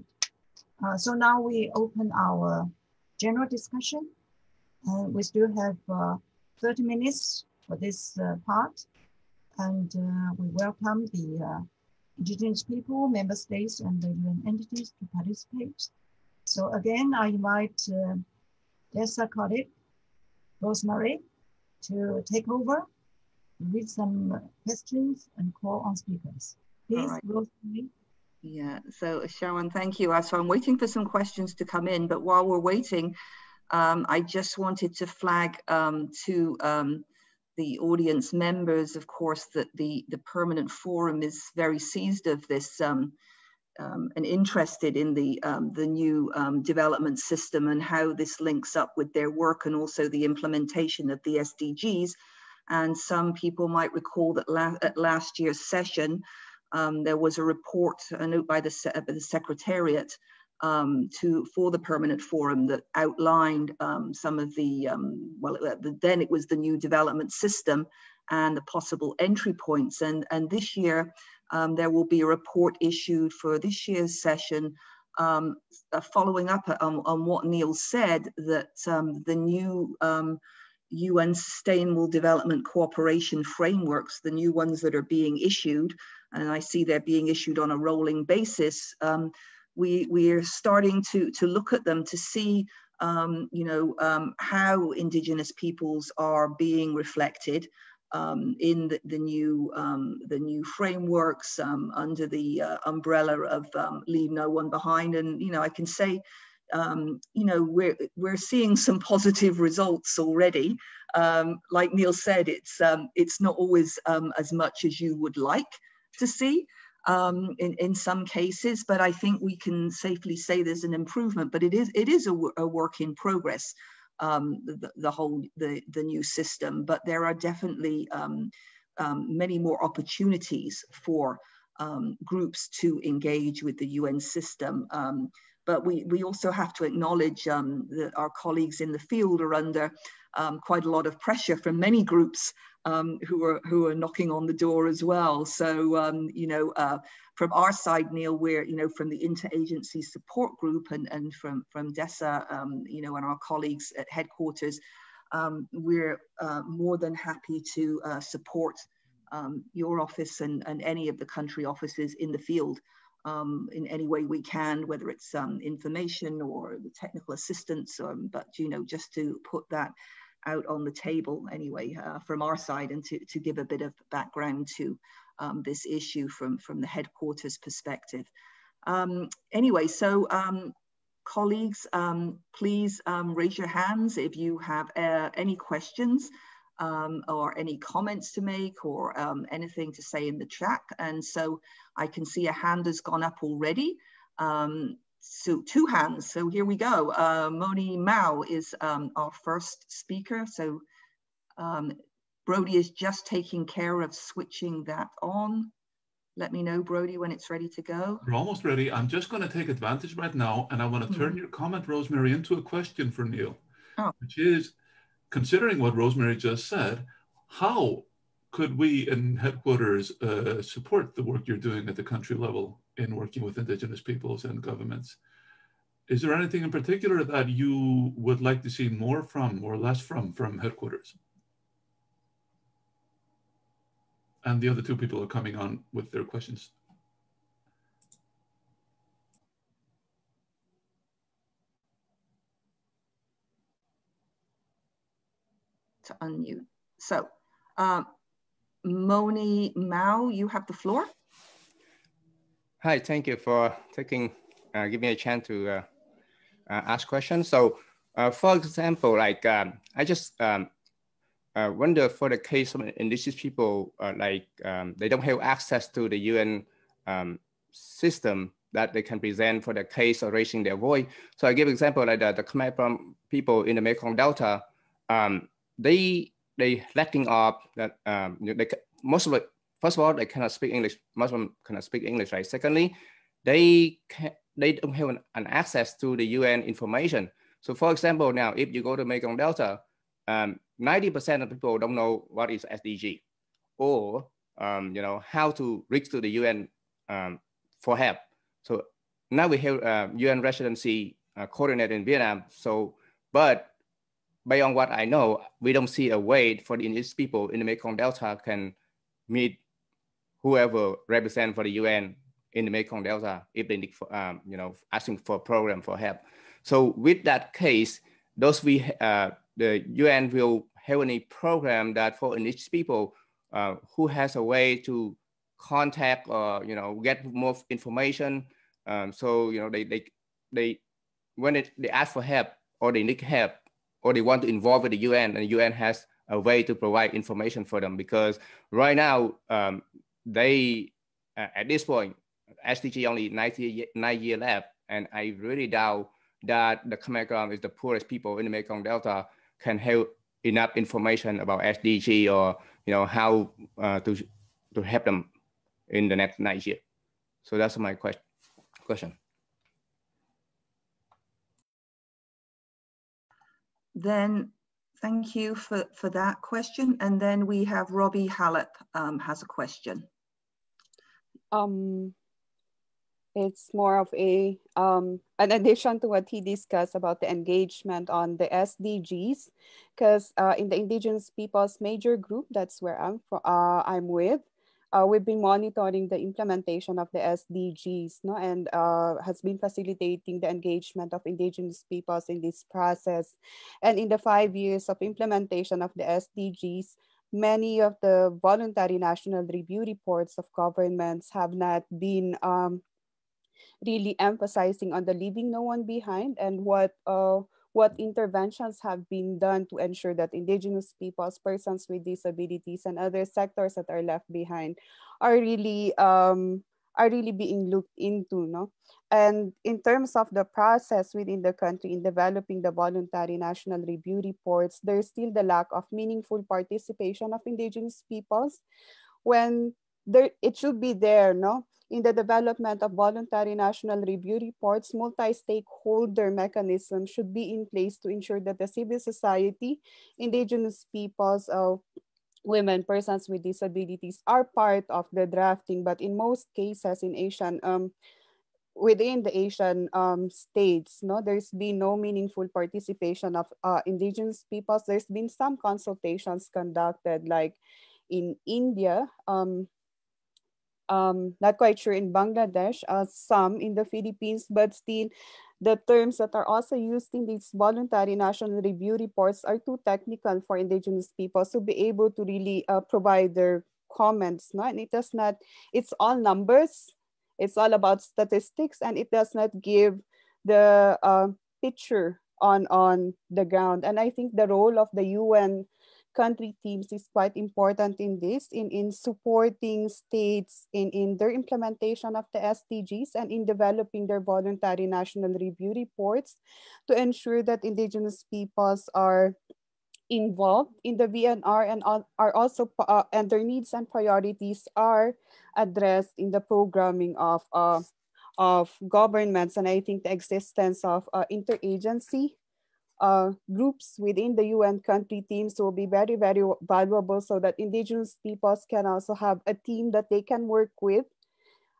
D: So now we open our general discussion. We still have 30 minutes for this part, and we welcome the Indigenous people, member states, and the UN entities to participate. So again, I invite DESA colleague, Rosemary, to take over, read some questions and call on speakers. Please,
B: right.
D: Rosemary.
B: Yeah, so Sharon, thank you. So I'm waiting for some questions to come in, but while we're waiting, I just wanted to flag to the audience members, of course, that the Permanent Forum is very seized of this and interested in the new development system and how this links up with their work and also the implementation of the SDGs. And some people might recall that at last year's session, there was a report, a note by the Secretariat for the Permanent Forum that outlined some of the, then it was the new development system and the possible entry points. And this year, there will be a report issued for this year's session following up on what Neil said, that the new UN Sustainable Development Cooperation frameworks, the new ones that are being issued, and I see they're being issued on a rolling basis, we are starting to look at them to see how Indigenous peoples are being reflected in the new frameworks under the umbrella of Leave No One Behind. And I can say we're seeing some positive results already. Like Neil said, it's not always as much as you would like to see in some cases, but I think we can safely say there's an improvement. But it is a work in progress. The new system, but there are definitely many more opportunities for groups to engage with the UN system. But we also have to acknowledge that our colleagues in the field are under quite a lot of pressure from many groups who are knocking on the door as well. So from our side, Neil, we're from the interagency support group and from DESA, and our colleagues at headquarters, we're more than happy to support your office and any of the country offices in the field in any way we can, whether it's information or the technical assistance, but just to put that out on the table anyway from our side, and to give a bit of background to this issue from the headquarters perspective. Anyway, so colleagues, please raise your hands if you have any questions or any comments to make or anything to say in the chat. And so I can see a hand has gone up already. So 2 hands, so here we go. Moni Mao is our first speaker. So Brody is just taking care of switching that on. Let me know, Brody, when it's ready to go.
A: We're almost ready. I'm just going to take advantage right now, and I want to turn your comment, Rosemary, into a question for Neil, which is, considering what Rosemary just said, how could we in headquarters support the work you're doing at the country level in working with Indigenous peoples and governments? Is there anything in particular that you would like to see more from or less from headquarters? And the other 2 people are coming on with their questions.
B: To unmute. So Moni Mao, you have the floor.
N: Hi, thank you for giving me a chance to ask questions. So for example, like I just wonder for the case of indigenous people, they don't have access to the UN system that they can present for the case or raising their voice. So I give example like the Khmer from people in the Mekong Delta, they lacking up that most of it. First of all, they cannot speak English. Most of them cannot speak English, right? Secondly, they don't have an access to the UN information. So for example, now if you go to Mekong Delta, 90% of people don't know what is SDG or how to reach to the UN for help. So now we have UN residency coordinator in Vietnam. So, but based on what I know, we don't see a way for the indigenous people in the Mekong Delta can meet whoever represent for the UN in the Mekong Delta if they need, asking for a program for help. So with that case, the UN will have any program that for indigenous people who has a way to contact or get more information. So they when they ask for help or they need help or they want to involve with the UN, and the UN has a way to provide information for them, because right now they at this point SDG only 9 years left, and I really doubt that the Khmer Krom is the poorest people in the Mekong Delta can have enough information about SDG or how to help them in the next 9 years. So that's my question.
B: Then thank you for that question. And then we have Robbie Hallett has a question.
G: It's more of an addition to what he discussed about the engagement on the SDGs, because in the Indigenous Peoples Major Group, that's where I'm with, we've been monitoring the implementation of the SDGs, and has been facilitating the engagement of Indigenous peoples in this process. And in the 5 years of implementation of the SDGs, many of the voluntary national review reports of governments have not been really emphasizing on the leaving no one behind, and what interventions have been done to ensure that Indigenous peoples, persons with disabilities, and other sectors that are left behind are really being looked into, no? And in terms of the process within the country in developing the voluntary national review reports, there's still the lack of meaningful participation of Indigenous peoples when it should be there, no? In the development of voluntary national review reports, multi-stakeholder mechanisms should be in place to ensure that the civil society, Indigenous peoples, women, persons with disabilities are part of the drafting. But in most cases in Asian, within the Asian states, there's been no meaningful participation of Indigenous peoples. There's been some consultations conducted, like in India, not quite sure in Bangladesh, some in the Philippines, but still the terms that are also used in these voluntary national review reports are too technical for Indigenous people to be able to really provide their comments. No? And it's all numbers, it's all about statistics, and it does not give the picture on the ground. And I think the role of the UN country teams is quite important in this, in supporting states in their implementation of the SDGs and in developing their voluntary national review reports to ensure that Indigenous peoples are involved in the VNR and are also and their needs and priorities are addressed in the programming of governments. And I think the existence of interagency groups within the UN country teams will be very, very valuable, so that Indigenous peoples can also have a team that they can work with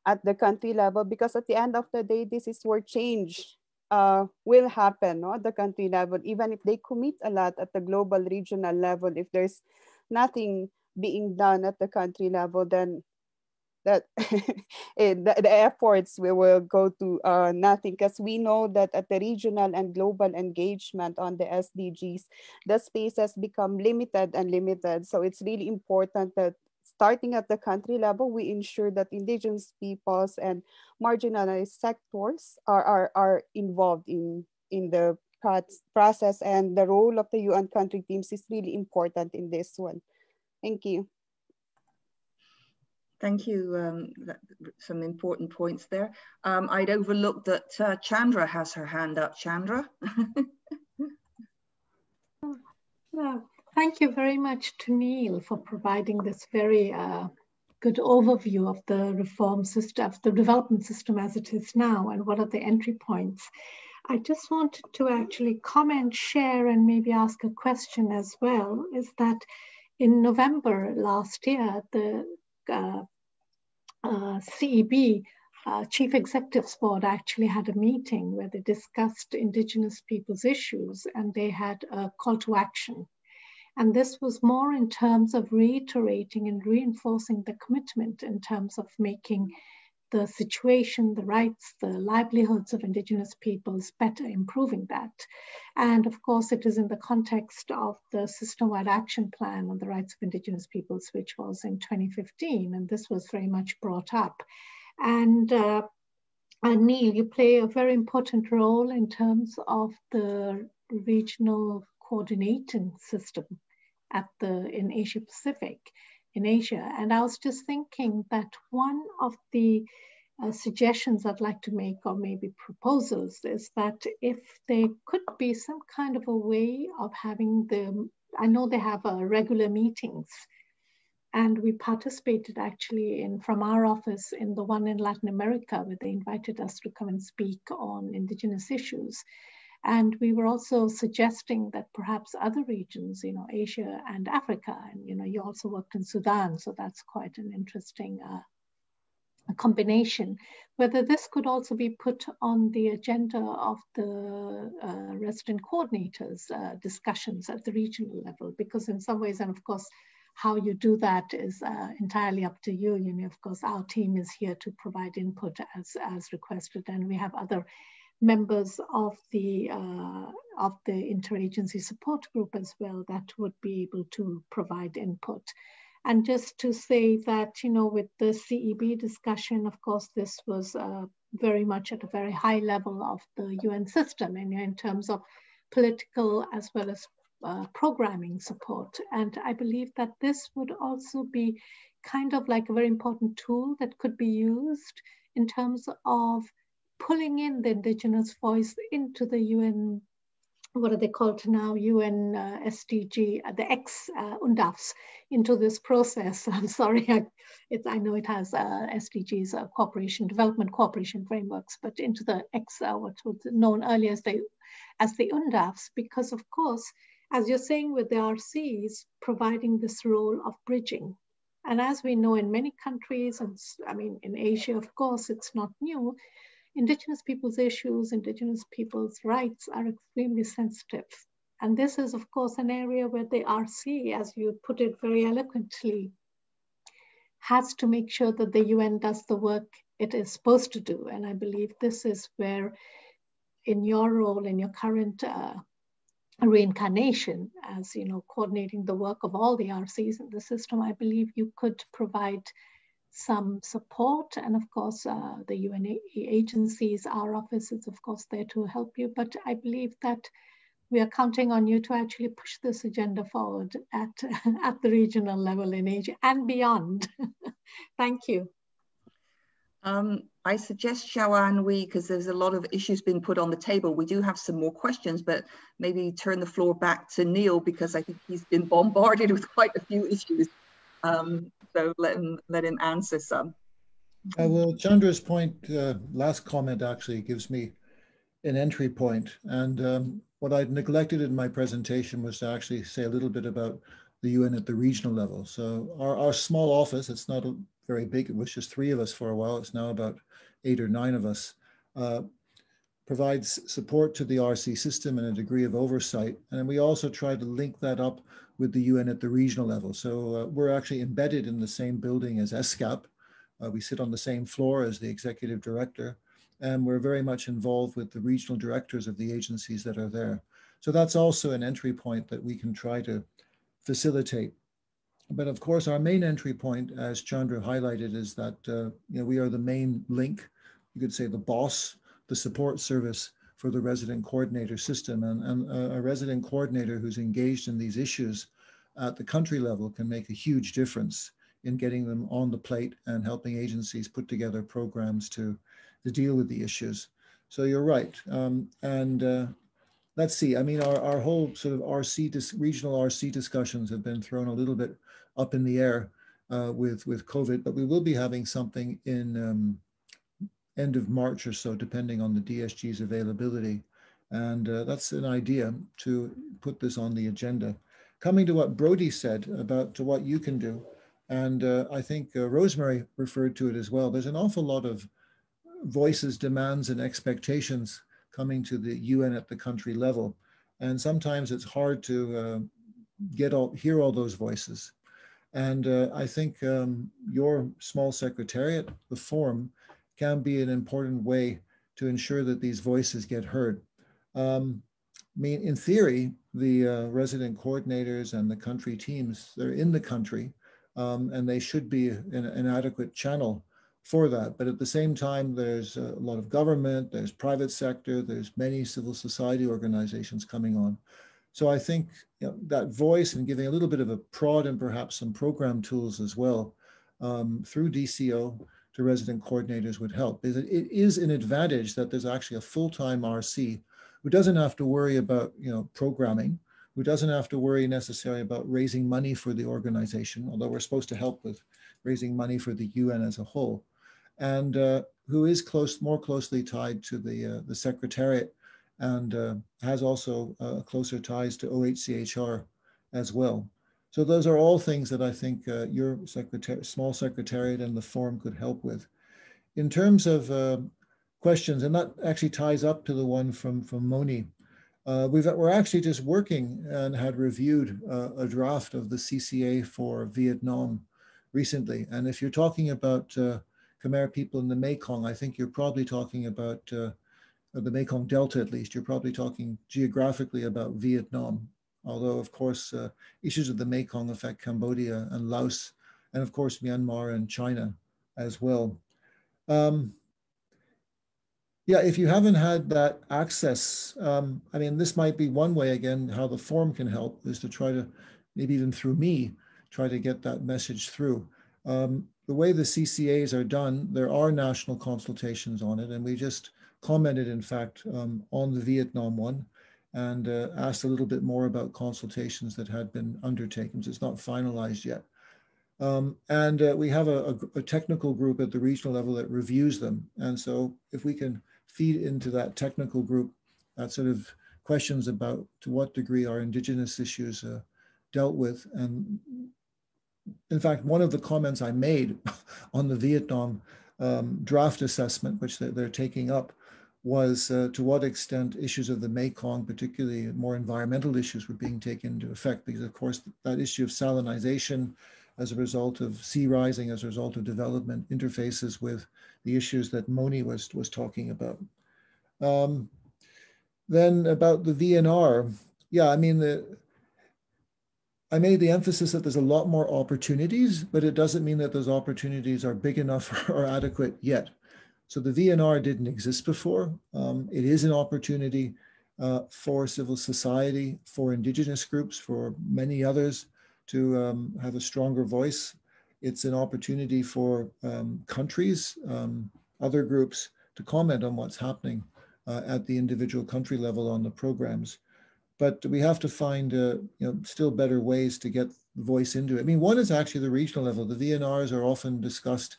G: at the country level, because at the end of the day, this is where change will happen, no? At the country level. Even if they commit a lot at the global regional level, if there's nothing being done at the country level, then that the efforts will go to nothing, because we know that at the regional and global engagement on the SDGs, the space has become limited. So it's really important that starting at the country level, we ensure that Indigenous peoples and marginalized sectors are involved in the process, and the role of the UN country teams is really important in this one. Thank you.
B: Thank you. Some important points there. I'd overlooked that Chandra has her hand up. Chandra?
C: Thank you very much to Neil for providing this very good overview of the reform system, of the development system as it is now, and what are the entry points. I just wanted to actually comment, share, and maybe ask a question as well, is that in November last year, the CEB Chief Executives Board actually had a meeting where they discussed Indigenous people's issues, and they had a call to action. And this was more in terms of reiterating and reinforcing the commitment in terms of making the situation, the rights, the livelihoods of Indigenous peoples better, improving that. And of course, it is in the context of the system-wide action plan on the rights of Indigenous peoples, which was in 2015, and this was very much brought up. And Neil, you play a very important role in terms of the regional coordinating system in Asia Pacific, in Asia. And I was just thinking that one of the suggestions I'd like to make, or maybe proposals, is that if there could be some kind of a way of having I know they have regular meetings, and we participated actually from our office in the one in Latin America, where they invited us to come and speak on Indigenous issues. And we were also suggesting that perhaps other regions, Asia and Africa, and you also worked in Sudan, so that's quite an interesting combination, whether this could also be put on the agenda of the resident coordinators discussions at the regional level, because in some ways, and of course, how you do that is entirely up to you. Of course, our team is here to provide input as requested, and we have other members of the interagency support group as well that would be able to provide input. And just to say that, with the CEB discussion, of course, this was very much at a very high level of the UN system in terms of political as well as programming support. And I believe that this would also be kind of like a very important tool that could be used in terms of pulling in the Indigenous voice into the UN, what are they called now, UN SDG, the ex-UNDAFs, into this process. I'm sorry, I know it has SDGs, cooperation, development cooperation frameworks, but into the what was known earlier as the UNDAFs, because of course, as you're saying with the RCs, providing this role of bridging. And as we know in many countries, and I mean, in Asia, of course, it's not new, Indigenous people's issues, Indigenous people's rights are extremely sensitive. And this is, of course, an area where the RC, as you put it very eloquently, has to make sure that the UN does the work it is supposed to do. And I believe this is where, in your role, in your current reincarnation, as coordinating the work of all the RCs in the system, I believe you could provide some support. And of course, the UN agencies, our office is of course there to help you. But I believe that we are counting on you to actually push this agenda forward at the regional level in Asia and beyond. Thank you.
B: I suggest, Shawan, because there's a lot of issues being put on the table, we do have some more questions, but maybe turn the floor back to Neil, because I think he's been bombarded with quite a few issues. So let him answer some.
M: Well, Chandra's point, last comment actually gives me an entry point. And what I'd neglected in my presentation was to actually say a little bit about the UN at the regional level. So our small office, it's not very big, it was just 3 of us for a while, it's now about 8 or 9 of us, provides support to the RC system and a degree of oversight. And we also try to link that up with the UN at the regional level. So we're actually embedded in the same building as ESCAP. We sit on the same floor as the executive director, and we're very much involved with the regional directors of the agencies that are there. So that's also an entry point that we can try to facilitate. But of course, our main entry point, as Chandra highlighted, is that we are the main link, you could say the boss, the support service for the resident coordinator system. And a resident coordinator who's engaged in these issues at the country level can make a huge difference in getting them on the plate and helping agencies put together programs to deal with the issues. So you're right. Let's see, I mean, our whole sort of regional RC discussions have been thrown a little bit up in the air with COVID, but we will be having something in end of March or so, depending on the DSG's availability. And that's an idea to put this on the agenda. Coming to what Brody said about what you can do, and I think Rosemary referred to it as well, there's an awful lot of voices, demands, and expectations coming to the UN at the country level. And sometimes it's hard to hear all those voices. And I think your small secretariat, the forum, can be an important way to ensure that these voices get heard. I mean, in theory, the resident coordinators and the country teams, they're in the country, and they should be an adequate channel for that. But at the same time, there's a lot of government, there's private sector, there's many civil society organizations coming on. So I think that voice and giving a little bit of a prod and perhaps some program tools as well through DCO to resident coordinators would help. It is an advantage that there's actually a full-time RC who doesn't have to worry about programming, who doesn't have to worry necessarily about raising money for the organization, although we're supposed to help with raising money for the UN as a whole, and who is more closely tied to the Secretariat and has also closer ties to OHCHR as well. So those are all things that I think your small secretariat and the forum could help with. In terms of questions, and that actually ties up to the one from Moni. We're actually just working and had reviewed a draft of the CCA for Vietnam recently. And if you're talking about Khmer people in the Mekong, I think you're probably talking about the Mekong Delta, at least. You're probably talking geographically about Vietnam. Although, of course, issues of the Mekong affect Cambodia and Laos, and of course, Myanmar and China as well. Yeah, if you haven't had that access, I mean, this might be one way, again, how the forum can help is to try to, maybe even through me, try to get that message through. The way the CCAs are done, there are national consultations on it, and we just commented, in fact, on the Vietnam one, and asked a little bit more about consultations that had been undertaken. So it's not finalized yet. We have a technical group at the regional level that reviews them. And so if we can feed into that technical group that sort of questions about to what degree are Indigenous issues dealt with. And in fact, one of the comments I made on the Vietnam draft assessment, which they're taking up, was to what extent issues of the Mekong, particularly more environmental issues, were being taken into effect, because of course that issue of salinization as a result of sea rising, as a result of development, interfaces with the issues that Moni was talking about. Then about the VNR, yeah, I mean, I made the emphasis that there's a lot more opportunities, but it doesn't mean that those opportunities are big enough or adequate yet. So the VNR didn't exist before. It is an opportunity for civil society, for Indigenous groups, for many others to have a stronger voice. It's an opportunity for countries, other groups to comment on what's happening at the individual country level on the programs. But we have to find still better ways to get the voice into it. I mean, one is actually the regional level. The VNRs are often discussed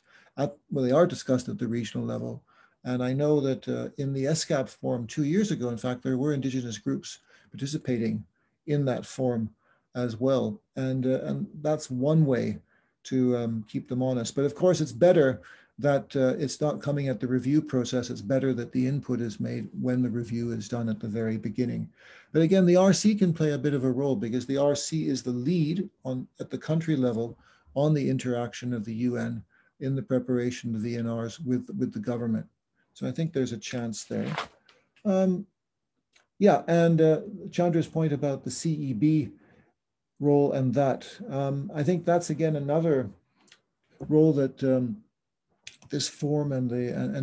M: they are discussed at the regional level. And I know that in the ESCAP forum 2 years ago, in fact, there were Indigenous groups participating in that forum as well. And that's one way to keep them honest. But of course, it's better that it's not coming at the review process. It's better that the input is made when the review is done at the very beginning. But again, the RC can play a bit of a role, because the RC is the lead at the country level on the interaction of the UN in the preparation of the VNRs with the government. So I think there's a chance there. Yeah, and Chandra's point about the CEB role and that, I think that's again another role that this forum and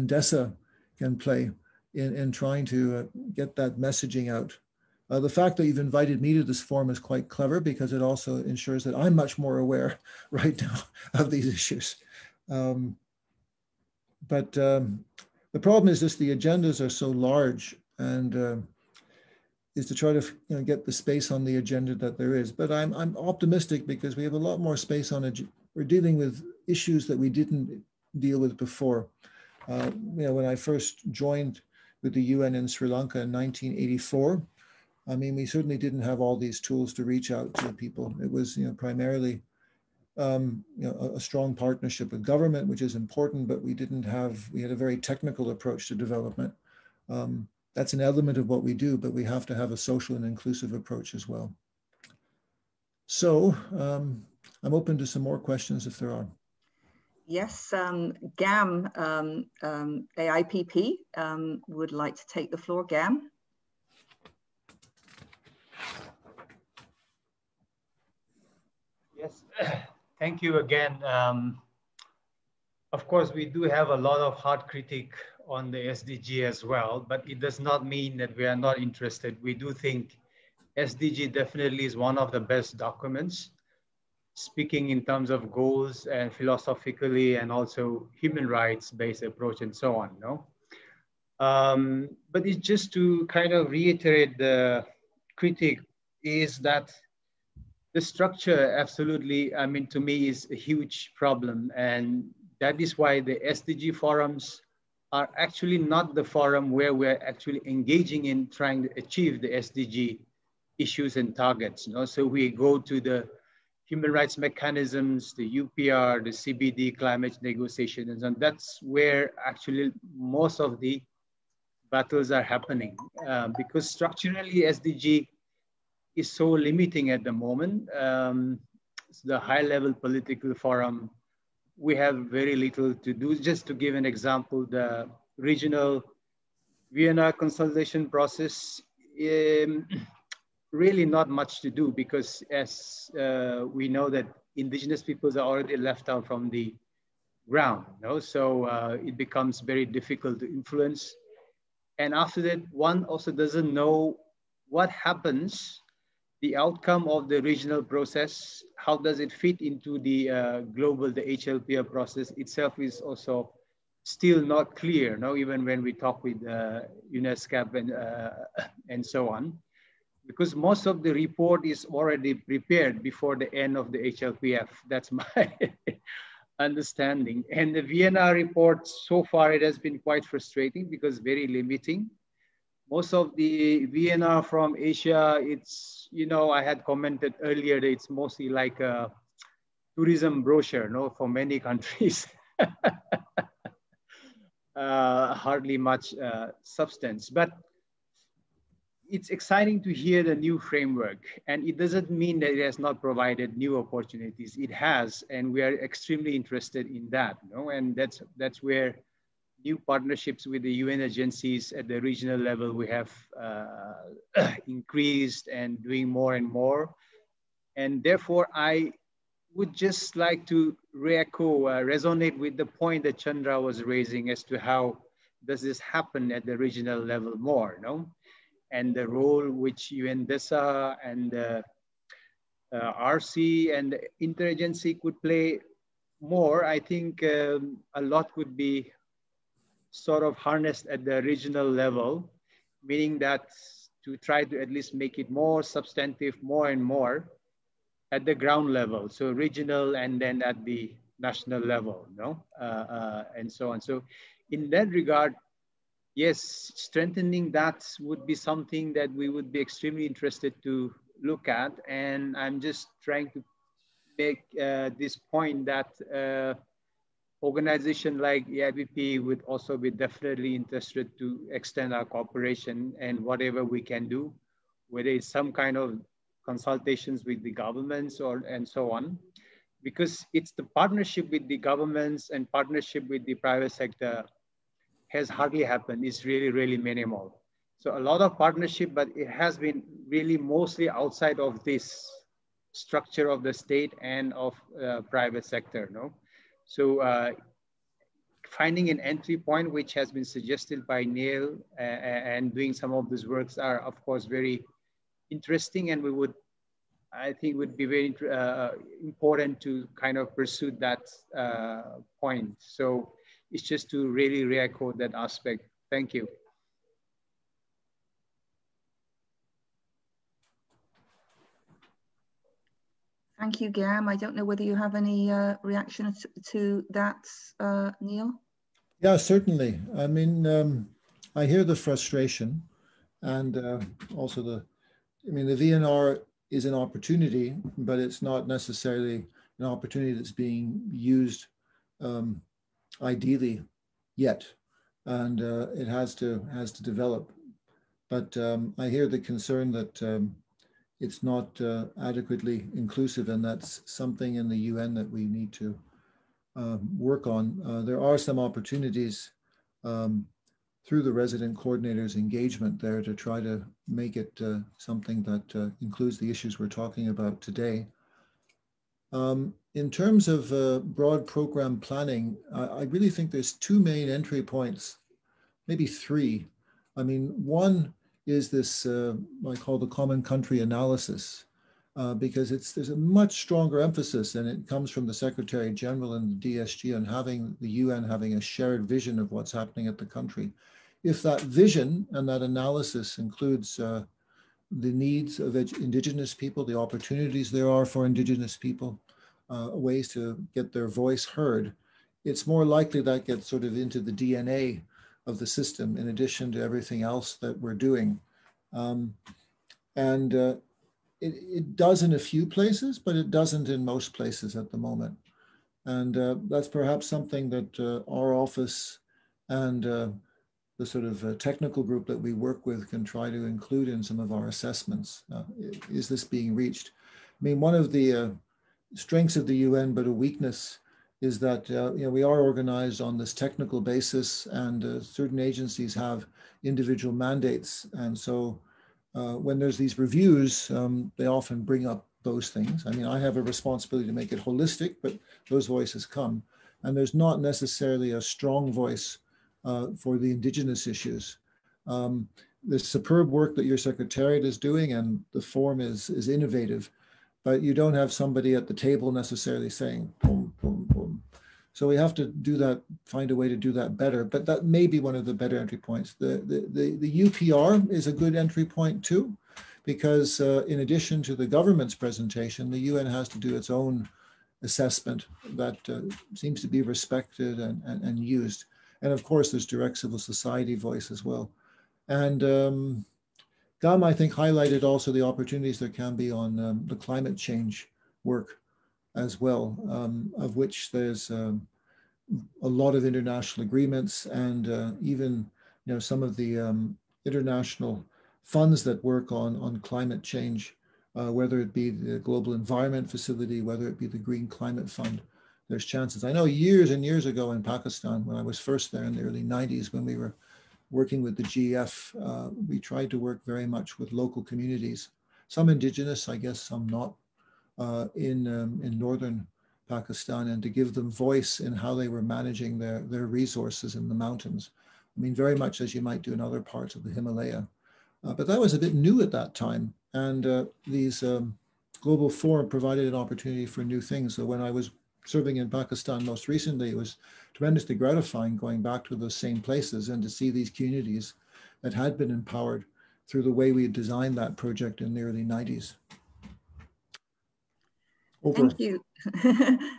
M: DESA can play in trying to get that messaging out. The fact that you've invited me to this forum is quite clever, because it also ensures that I'm much more aware right now of these issues. But the problem is just the agendas are so large, and is to try to get the space on the agenda that there is. But I'm optimistic, because we have a lot more space on it. We're dealing with issues that we didn't deal with before. When I first joined with the UN in Sri Lanka in 1984, I mean, we certainly didn't have all these tools to reach out to people. It was primarily a strong partnership with government, which is important, but we had a very technical approach to development. That's an element of what we do, but we have to have a social and inclusive approach as well. So I'm open to some more questions if there are.
B: Yes, GAM, AIPP would like to take the floor. GAM.
F: Yes, thank you again. Of course, we do have a lot of hard critique on the SDG as well, but it does not mean that we are not interested. We do think SDG definitely is one of the best documents, speaking in terms of goals and philosophically and also human rights based approach and so on, no? But it's just to kind of reiterate the critique is that the structure absolutely, I mean, to me is a huge problem. And that is why the SDG forums are actually not the forum where we're actually engaging in trying to achieve the SDG issues and targets. You know? So we go to the human rights mechanisms, the UPR, the CBD, climate negotiations, and that's where actually most of the battles are happening. Because structurally SDG is so limiting at the moment. The high level political forum, we have very little to do. Just to give an example, the regional Vienna consultation process, really not much to do because as we know that indigenous peoples are already left out from the ground, you know? So it becomes very difficult to influence. And after that, one also doesn't know what happens, the outcome of the regional process, how does it fit into the global, the HLPR process itself is also still not clear, no? Even when we talk with UNESCO and so on, because most of the report is already prepared before the end of the HLPF. That's my understanding. And the Vienna report, so far it has been quite frustrating because very limiting. Most of the Vienna from Asia, it's, you know, I had commented earlier that it's mostly like a tourism brochure, no, for many countries. Hardly much substance, but it's exciting to hear the new framework. And it doesn't mean that it has not provided new opportunities. It has, and we are extremely interested in that, no? And that's where new partnerships with the UN agencies at the regional level, we have increased and doing more and more. And therefore, I would just like to resonate with the point that Chandra was raising as to how does this happen at the regional level more, no? And the role which UNDESA and RC and the interagency could play more. I think a lot could be sort of harnessed at the regional level, meaning that to try to at least make it more substantive, more and more at the ground level. So regional and then at the national level, no? And so on. So in that regard, yes, strengthening that would be something that we would be extremely interested to look at. And I'm just trying to make this point that organization like EIPP would also be definitely interested to extend our cooperation and whatever we can do, whether it's some kind of consultations with the governments or and so on, because it's the partnership with the governments and partnership with the private sector has hardly happened. It's really, really minimal. So a lot of partnership, but it has been really mostly outside of this structure of the state and of private sector, no? So finding an entry point, which has been suggested by Neil and doing some of these works are of course very interesting, and we would, I think would be very important to kind of pursue that point. So it's just to really re-echo that aspect. Thank you.
B: Thank you, Gam. I don't know whether you have any reaction to that, Neil?
M: Yeah, certainly. I mean, I hear the frustration and also the VNR is an opportunity, but it's not necessarily an opportunity that's being used ideally yet, and it has to develop. But I hear the concern that it's not adequately inclusive, and that's something in the UN that we need to work on. There are some opportunities through the resident coordinators' engagement there to try to make it something that includes the issues we're talking about today. In terms of broad program planning, I really think there's two main entry points, maybe three. I mean, one is this, I call the common country analysis, because there's a much stronger emphasis, and it comes from the Secretary General and the DSG on having the UN having a shared vision of what's happening at the country. If that vision and that analysis includes the needs of Indigenous people, the opportunities there are for Indigenous people, ways to get their voice heard, it's more likely that gets sort of into the DNA of the system in addition to everything else that we're doing. It does in a few places, but it doesn't in most places at the moment. And that's perhaps something that our office and the sort of technical group that we work with can try to include in some of our assessments. Is this being reached? I mean, one of the strengths of the UN, but a weakness, is that we are organized on this technical basis, and certain agencies have individual mandates. And so when there's these reviews, they often bring up those things. I mean, I have a responsibility to make it holistic, but those voices come. And there's not necessarily a strong voice for the Indigenous issues. The superb work that your Secretariat is doing, and the forum is innovative, but you don't have somebody at the table necessarily saying, boom, boom, boom. So we have to do that, find a way to do that better, but that may be one of the better entry points. The UPR is a good entry point too, because in addition to the government's presentation, the UN has to do its own assessment that seems to be respected and used. And of course, there's direct civil society voice as well. And Gam, I think, highlighted also the opportunities there can be on the climate change work as well, of which there's a lot of international agreements, and even some of the international funds that work on climate change, whether it be the Global Environment Facility, whether it be the Green Climate Fund. There's chances. I know years and years ago in Pakistan, when I was first there in the early 90s, when we were working with the GF, we tried to work very much with local communities, some Indigenous, I guess some not, in northern Pakistan, and to give them voice in how they were managing their resources in the mountains. I mean, very much as you might do in other parts of the Himalaya. But that was a bit new at that time. And these global forum provided an opportunity for new things. So when I was serving in Pakistan most recently, it was tremendously gratifying going back to those same places and to see these communities that had been empowered through the way we had designed that project in the early 90s. Over.
B: Thank you.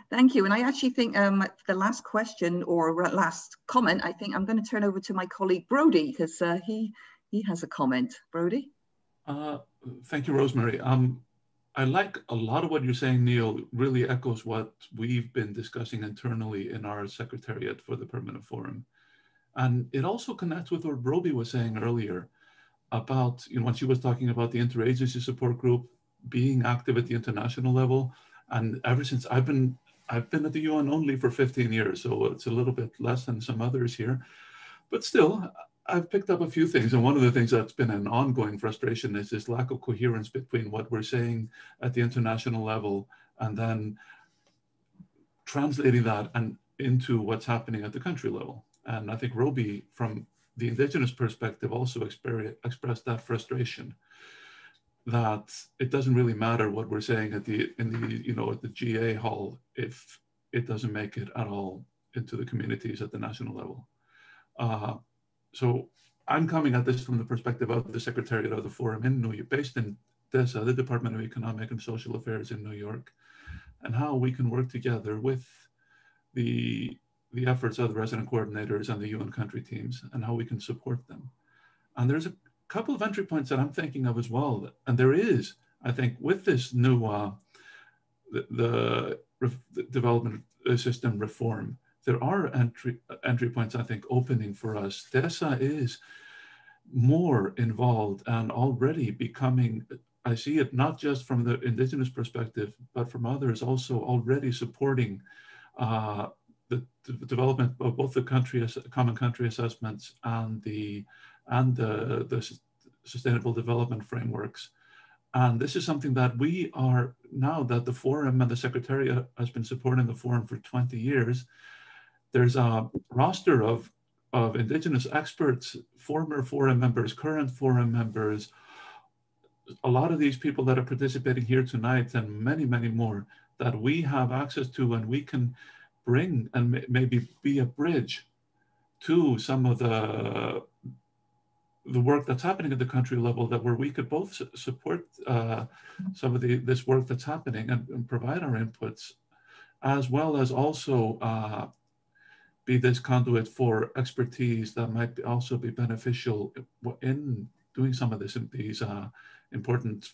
B: Thank you. And I actually think the last question or last comment, I think I'm going to turn over to my colleague Brody, because he has a comment. Brody?
A: Thank you, Rosemary. I like a lot of what you're saying, Neil. Really echoes what we've been discussing internally in our Secretariat for the Permanent Forum. And it also connects with what Brody was saying earlier about, when she was talking about the interagency support group being active at the international level. And ever since I've been at the UN only for 15 years, so it's a little bit less than some others here, but still, I've picked up a few things. And one of the things that's been an ongoing frustration is this lack of coherence between what we're saying at the international level and then translating that into what's happening at the country level. And I think Roby, from the Indigenous perspective, also expressed that frustration, that it doesn't really matter what we're saying at the GA hall if it doesn't make it at all into the communities at the national level. So I'm coming at this from the perspective of the Secretariat of the Forum in New York, based in DESA, the Department of Economic and Social Affairs in New York, and how we can work together with the efforts of the resident coordinators and the UN country teams, and how we can support them. And there's a couple of entry points that I'm thinking of as well. And there is, I think, with this new the development system reform, there are entry points, I think, opening for us. DESA is more involved and already becoming, I see it not just from the Indigenous perspective, but from others also already supporting the development of both the common country assessments and the sustainable development frameworks. And this is something that we are, now that the Forum and the Secretariat has been supporting the Forum for 20 years, there's a roster of Indigenous experts, former Forum members, current Forum members, a lot of these people that are participating here tonight, and many, many more that we have access to, and we can bring and maybe be a bridge to some of the work that's happening at the country level, that where we could both support some of this work that's happening and provide our inputs, as well as also be this conduit for expertise that might also be beneficial in doing some of these important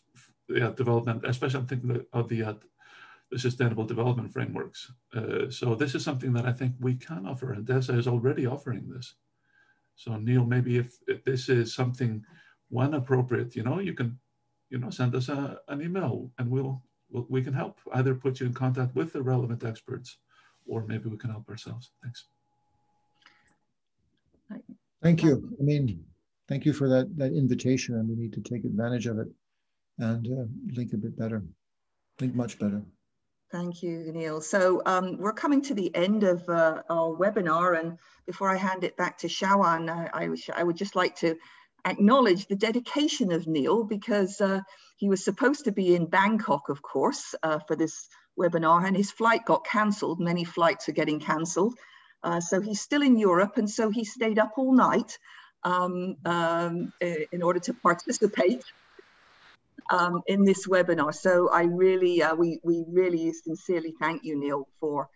A: development, especially I'm thinking of the sustainable development frameworks. So this is something that I think we can offer, and DESA is already offering this. So Neil, maybe if this is something, when appropriate, you can, send us an email, and we can help, either put you in contact with the relevant experts, or maybe we can help ourselves. Thanks.
M: Thank you. I mean, thank you for that invitation, and we need to take advantage of it and link a bit better, think much better.
B: Thank you, Neil. So we're coming to the end of our webinar, and before I hand it back to Shawan, I would just like to acknowledge the dedication of Neil, because he was supposed to be in Bangkok, of course, for this webinar, and his flight got cancelled. Many flights are getting cancelled. So he's still in Europe, and so he stayed up all night in order to participate in this webinar. So I really, we really sincerely thank you, Neil, for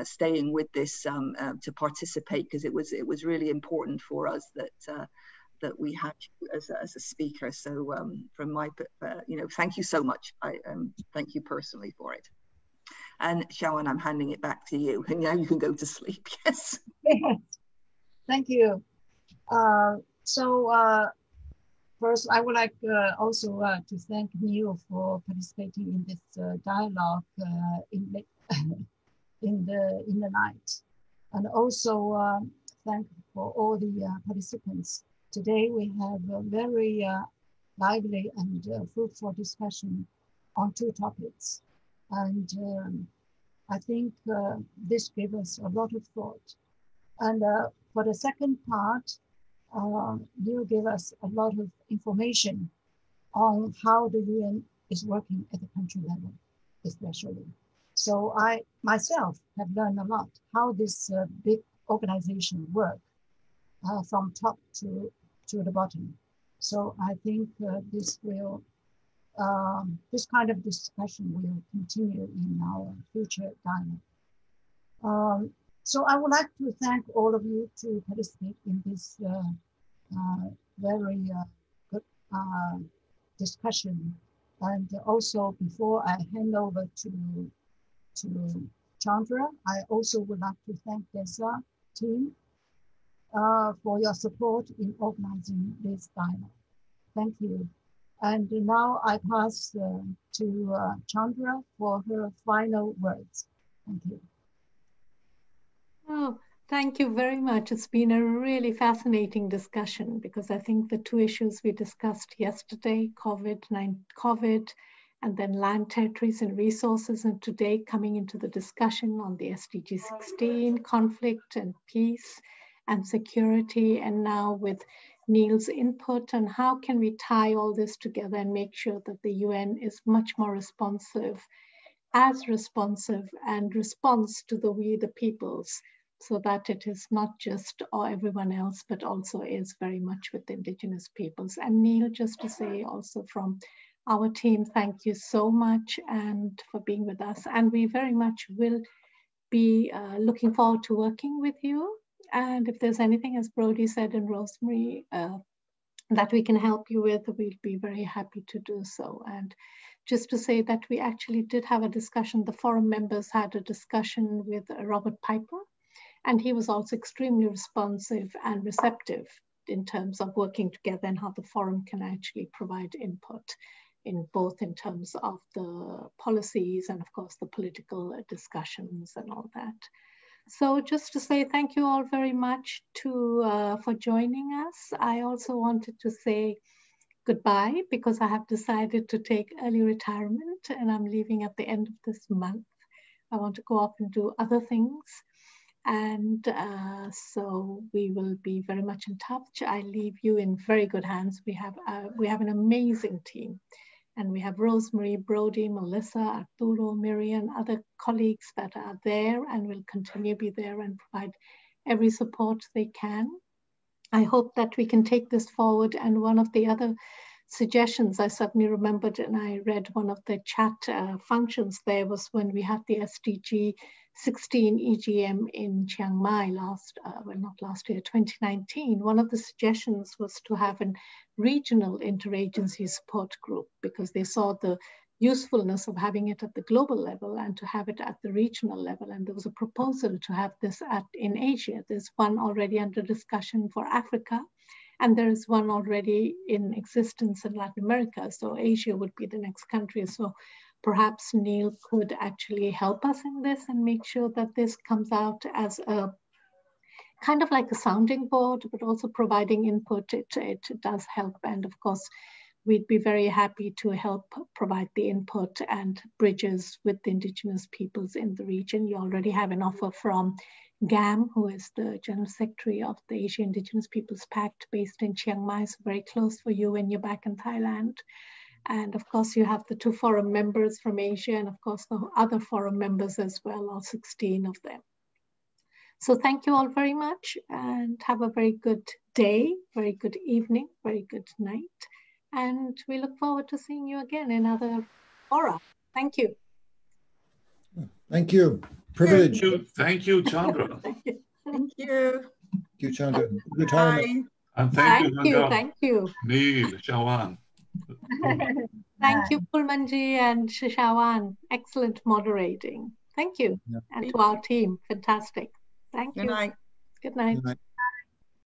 B: staying with this to participate, because it was really important for us that we had you as a speaker. So from my, thank you so much. I thank you personally for it. And Shawan, I'm handing it back to you, and now you can go to sleep. Yes.
D: Yes. Thank you. First, I would like also to thank Neil for participating in this dialogue in the night, and also thank for all the participants. Today we have a very lively and fruitful discussion on two topics, and I think this gave us a lot of thought. And for the second part, Neil gave us a lot of information on how the UN is working at the country level, especially. So I myself have learned a lot how this big organization work from top to the bottom. So I think this kind of discussion will continue in our future dialogue. So I would like to thank all of you to participate in this very good discussion. And also, before I hand over to Chandra, I also would like to thank DESA team for your support in organizing this dialogue. Thank you. And now I pass to Chandra for her final words. Thank you.
C: Oh, thank you very much. It's been a really fascinating discussion, because I think the two issues we discussed yesterday, COVID, and then land, territories, and resources, and today coming into the discussion on the SDG 16, conflict and peace and security, and now with Neil's input on how can we tie all this together and make sure that the UN is much more responsive and responds to we the peoples, so that it is not just everyone else, but also is very much with the Indigenous peoples. And Neil, just to say also from our team, thank you so much and for being with us. And we very much will be looking forward to working with you. And if there's anything, as Brody said and Rosemary, that we can help you with, we'll be very happy to do so. And just to say that we actually did have a discussion, the forum members had a discussion with Robert Piper, and he was also extremely responsive and receptive in terms of working together and how the forum can actually provide input in both in terms of the policies and of course the political discussions and all that. So just to say thank you all very much for joining us. I also wanted to say goodbye because I have decided to take early retirement and I'm leaving at the end of this month. I want to go off and do other things. And so we will be very much in touch. I leave you in very good hands. We have an amazing team. And we have Rosemary, Brody, Melissa, Arturo, Miriam, other colleagues that are there and will continue to be there and provide every support they can. I hope that we can take this forward. And one of the other suggestions I suddenly remembered, and I read one of the chat functions there, was when we had the SDG 16 EGM in Chiang Mai not last year, 2019. One of the suggestions was to have a regional interagency support group because they saw the usefulness of having it at the global level and to have it at the regional level. And there was a proposal to have this in Asia. There's one already under discussion for Africa, and there is one already in existence in Latin America. So Asia would be the next country. So perhaps Neil could actually help us in this and make sure that this comes out as a kind of like a sounding board, but also providing input. It does help. And of course, we'd be very happy to help provide the input and bridges with the indigenous peoples in the region. You already have an offer from GAM, who is the General Secretary of the Asia Indigenous Peoples Pact based in Chiang Mai, so very close for you when you're back in Thailand. And of course, you have the 2 forum members from Asia and of course the other forum members as well, all 16 of them. So thank you all very much and have a very good day, very good evening, very good night. And we look forward to seeing you again in other fora. Thank you.
M: Thank you. Privilege.
A: Thank you, Chandra.
B: Thank you.
M: Thank you, Chandra. Retirement.
A: And thank you,
C: thank you.
A: Neil, Shawan.
C: Thank you, Pulmanji and Shawan. Excellent moderating. Thank you. Yeah. And to our team, fantastic. Thank you.
B: Good night.
C: Good night.
M: Good night.